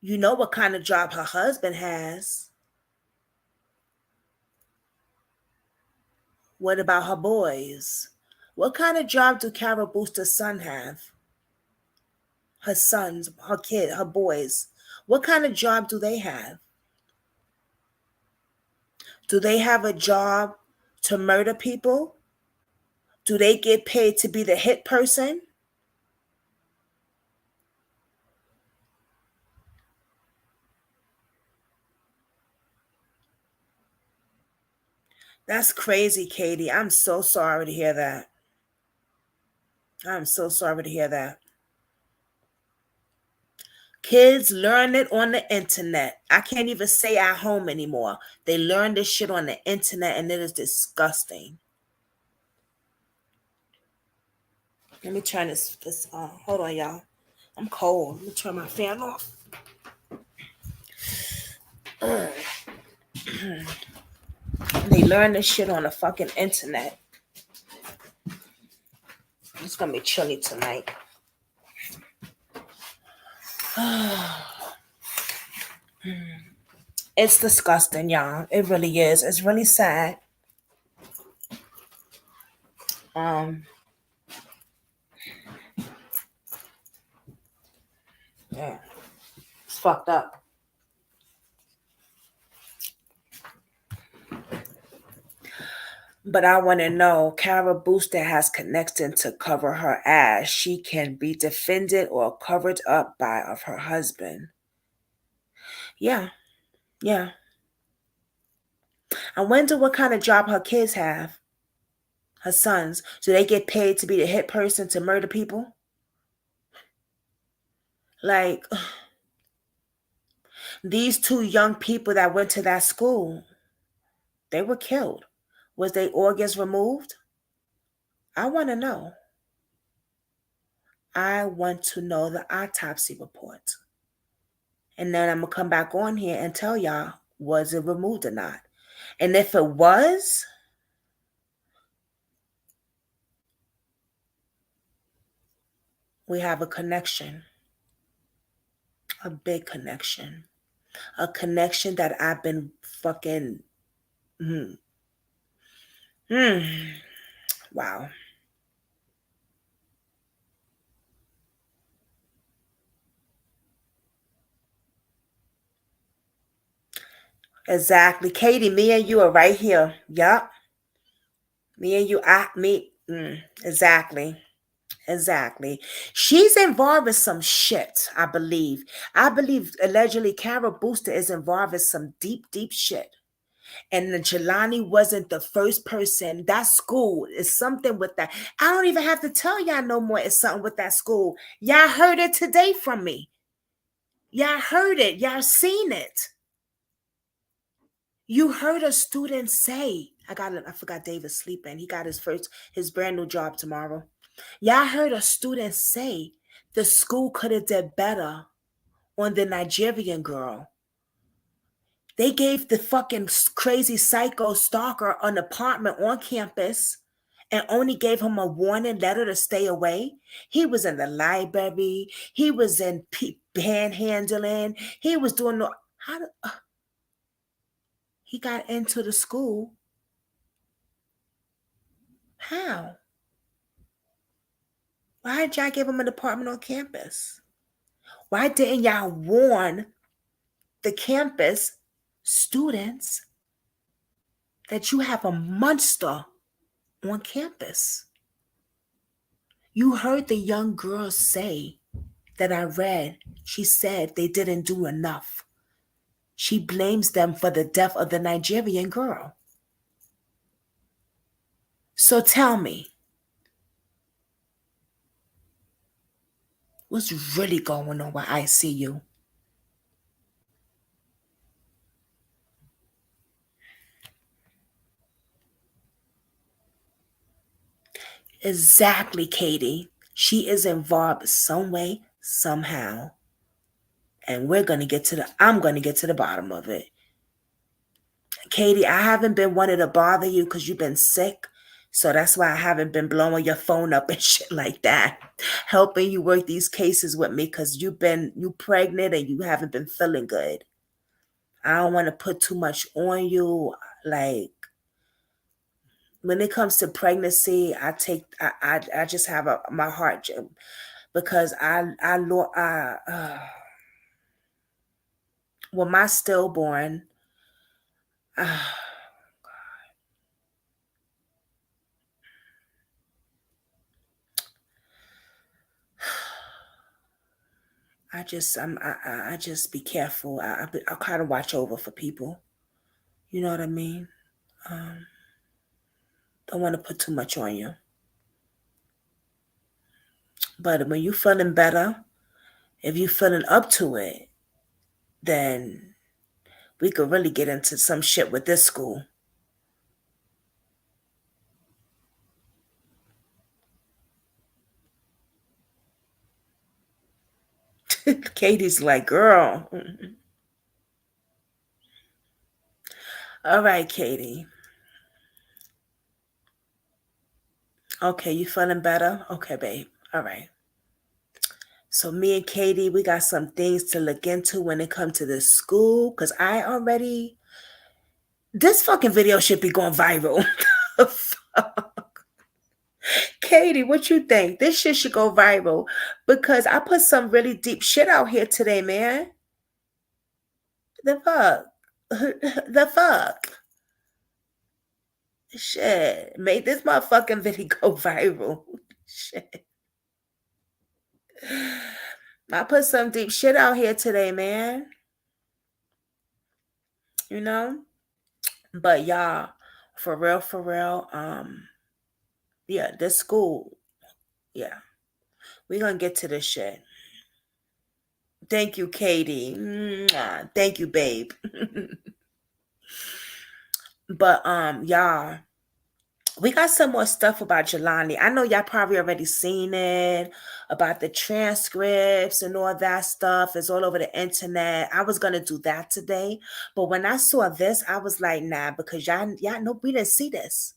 You know what kind of job her husband has. What about her boys? What kind of job do Cara Booster's son have? Her sons, her kid, her boys. What kind of job do they have? Do they have a job to murder people? Do they get paid to be the hit person? That's crazy, Katie. I'm so sorry to hear that. I'm so sorry to hear that. Kids learn it on the internet. I can't even say at home anymore. They learn this shit on the internet and it is disgusting. Let me turn this on. Hold on, y'all. I'm cold. Let me turn my fan off. They learn this shit on the fucking internet. It's gonna be chilly tonight. It's disgusting, y'all. It really is. It's really sad. Um, yeah, it's fucked up. But I want to know, Cara Booster has connection to cover her ass. She can be defended or covered up by of her husband. Yeah, yeah. I wonder what kind of job her kids have. Her sons. Do they get paid to be the hit person to murder people? Like these two young people that went to that school, they were killed. Was their organs removed? I want to know. I want to know the autopsy report. And then I'm going to come back on here and tell y'all, was it removed or not? And if it was, we have a connection, a big connection, a connection that I've been fucking, mm, mm, wow. Exactly. Katie, me and you are right here. Yup. Me and you, exactly. Exactly. She's involved with some shit, I believe. I believe allegedly Cara Booster is involved with some deep, deep shit. And then Jelani wasn't the first person. That school is something with that. I don't even have to tell y'all no more. It's something with that school. Y'all heard it today from me. Y'all heard it. Y'all seen it. You heard a student say, I forgot David's sleeping. He got his brand new job tomorrow. Y'all heard a student say the school could have did better on the Nigerian girl. They gave the fucking crazy psycho stalker an apartment on campus and only gave him a warning letter to stay away. He was in the library. He was in panhandling. He was doing no. He got into the school. How? Why did y'all give him an apartment on campus? Why didn't y'all warn the campus students that you have a monster on campus. You heard the young girl say that I read, she said they didn't do enough. She blames them for the death of the Nigerian girl. So tell me, what's really going on with ICU? Exactly, Katie. She is involved some way, somehow. And I'm gonna get to the bottom of it. Katie, I haven't been wanting to bother you because you've been sick. So that's why I haven't been blowing your phone up and shit like that. Helping you work these cases with me because you pregnant and you haven't been feeling good. I don't want to put too much on you. Like when it comes to pregnancy, I just have my heart because well, my stillborn, I just be careful. I kind of watch over for people. You know what I mean? Don't want to put too much on you. But when you feeling better, if you feeling up to it, then we could really get into some shit with this school. Katie's like, girl. All right, Katie. Okay, you feeling better? Okay, babe. All right. So me and Katie, we got some things to look into when it comes to this school. Cause this fucking video should be going viral. Katie, what you think? This shit should go viral because I put some really deep shit out here today, man. The fuck? The fuck? Shit. Made this motherfucking video go viral. Shit. I put some deep shit out here today, man. You know? But y'all, for real, yeah, this school, yeah. We're gonna get to this shit. Thank you, Katie. Mwah. Thank you, babe. But y'all, we got some more stuff about Jelani. I know y'all probably already seen it about the transcripts and all that stuff. It's all over the internet. I was gonna do that today, but when I saw this, I was like, nah, because y'all know we didn't see this.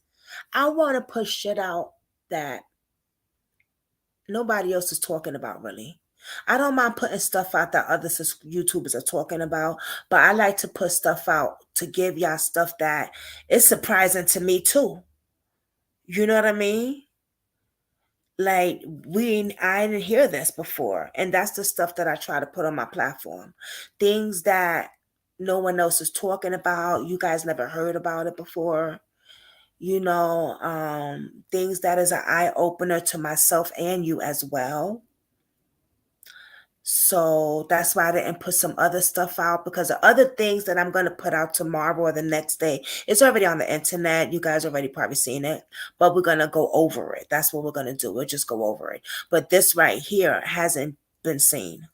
I want to push shit out that nobody else is talking about, really. I don't mind putting stuff out that other YouTubers are talking about, but I like to put stuff out to give y'all stuff that is surprising to me too. You know what I mean? Like I didn't hear this before, and that's the stuff that I try to put on my platform. Things that no one else is talking about. You guys never heard about it before. Things that is an eye opener to myself and you as well. So that's why I didn't put some other stuff out, because the other things that I'm going to put out tomorrow or the next day, it's already on the internet. You guys already probably seen it, but we're going to go over it. That's what we're going to do. We'll just go over it. But this right here hasn't been seen.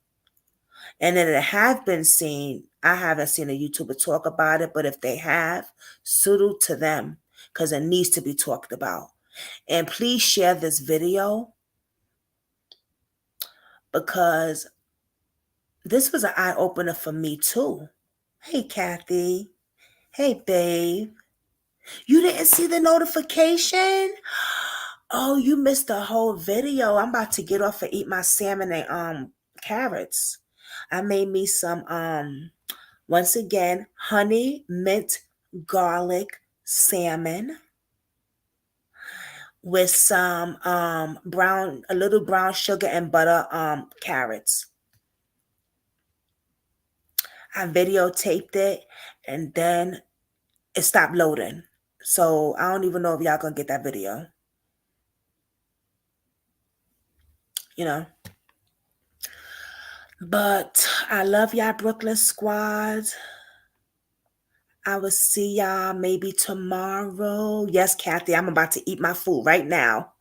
And then it have been seen. I haven't seen a YouTuber talk about it, but if they have, salute to them, because it needs to be talked about. And please share this video, because this was an eye-opener for me too. Hey, Kathy. Hey, babe. You didn't see the notification? Oh, you missed the whole video. I'm about to get off and eat my salmon and carrots. I made me some once again honey mint garlic salmon with some a little brown sugar and butter carrots. I videotaped it and then it stopped loading. So I don't even know if y'all gonna get that video. You know. But I love y'all, Brooklyn Squad. I will see y'all maybe tomorrow. Yes, Kathy, I'm about to eat my food right now.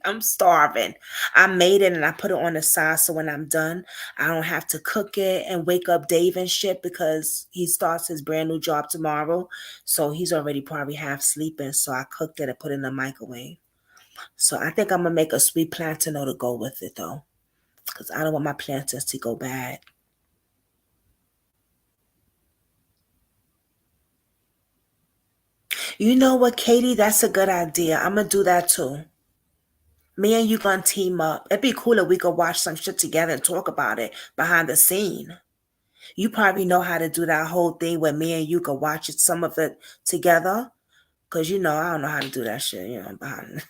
I'm starving. I made it and I put it on the side so when I'm done, I don't have to cook it and wake up Dave and shit because he starts his brand new job tomorrow. So he's already probably half sleeping. So I cooked it and put it in the microwave. So I think I'm going to make a sweet plantain to go with it though because I don't want my plantains to go bad. You know what, Katie? That's a good idea. I'm going to do that too. Me and you gonna team up. It'd be cool if we could watch some shit together and talk about it behind the scene. You probably know how to do that whole thing where me and you could watch it, some of it together. Cause you know I don't know how to do that shit, behind.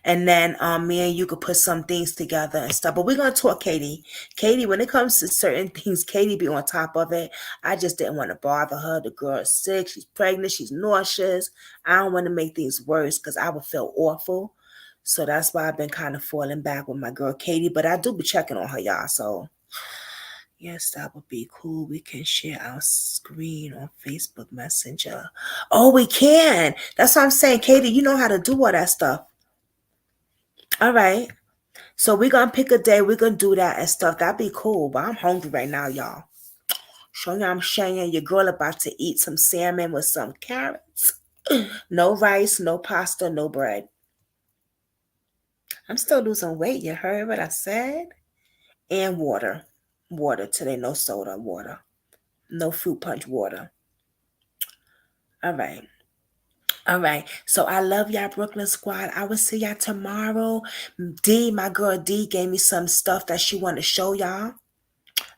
And then me and you could put some things together and stuff. But we're gonna talk, Katie. Katie, when it comes to certain things, Katie be on top of it. I just didn't want to bother her. The girl is sick, she's pregnant, she's nauseous. I don't want to make things worse because I would feel awful. So that's why I've been kind of falling back with my girl Katie. But I do be checking on her, y'all. So yes, that would be cool. We can share our screen on Facebook Messenger. Oh, we can. That's what I'm saying. Katie, you know how to do all that stuff. All right. So we're going to pick a day. We're going to do that and stuff. That'd be cool. But I'm hungry right now, y'all. Showing you I'm Cheyenne. Your girl about to eat some salmon with some carrots. No rice, no pasta, no bread. I'm still losing weight. You heard what I said? And water. Water today. No soda. Water. No fruit punch water. All right. All right. So I love y'all, Brooklyn Squad. I will see y'all tomorrow. D, my girl D, gave me some stuff that she wanted to show y'all.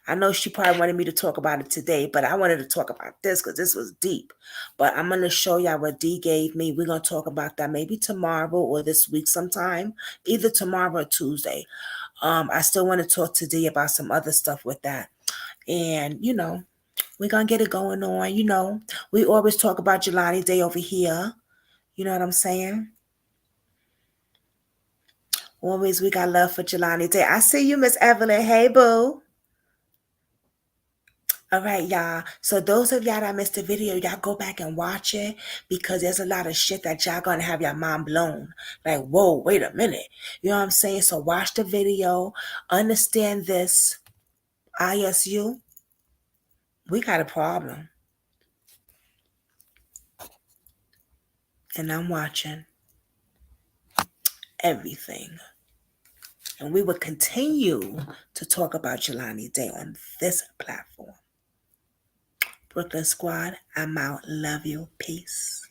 I know she probably wanted me to talk about it today, but I wanted to talk about this because this was deep. But I'm going to show y'all what D gave me. We're going to talk about that maybe tomorrow or this week sometime, either tomorrow or Tuesday. I still want to talk to D about some other stuff with that. And, we're going to get it going on. We always talk about Jelani Day over here. You know what I'm saying? Always we got love for Jelani Day. I see you, Miss Evelyn. Hey, boo. All right, y'all. So those of y'all that missed the video, y'all go back and watch it because there's a lot of shit that y'all gonna have your mind blown. Like, whoa, wait a minute. You know what I'm saying? So watch the video. Understand this. ISU, we got a problem. And I'm watching everything. And we will continue to talk about Jelani Day on this platform. Brooklyn Squad, I'm out. Love you. Peace.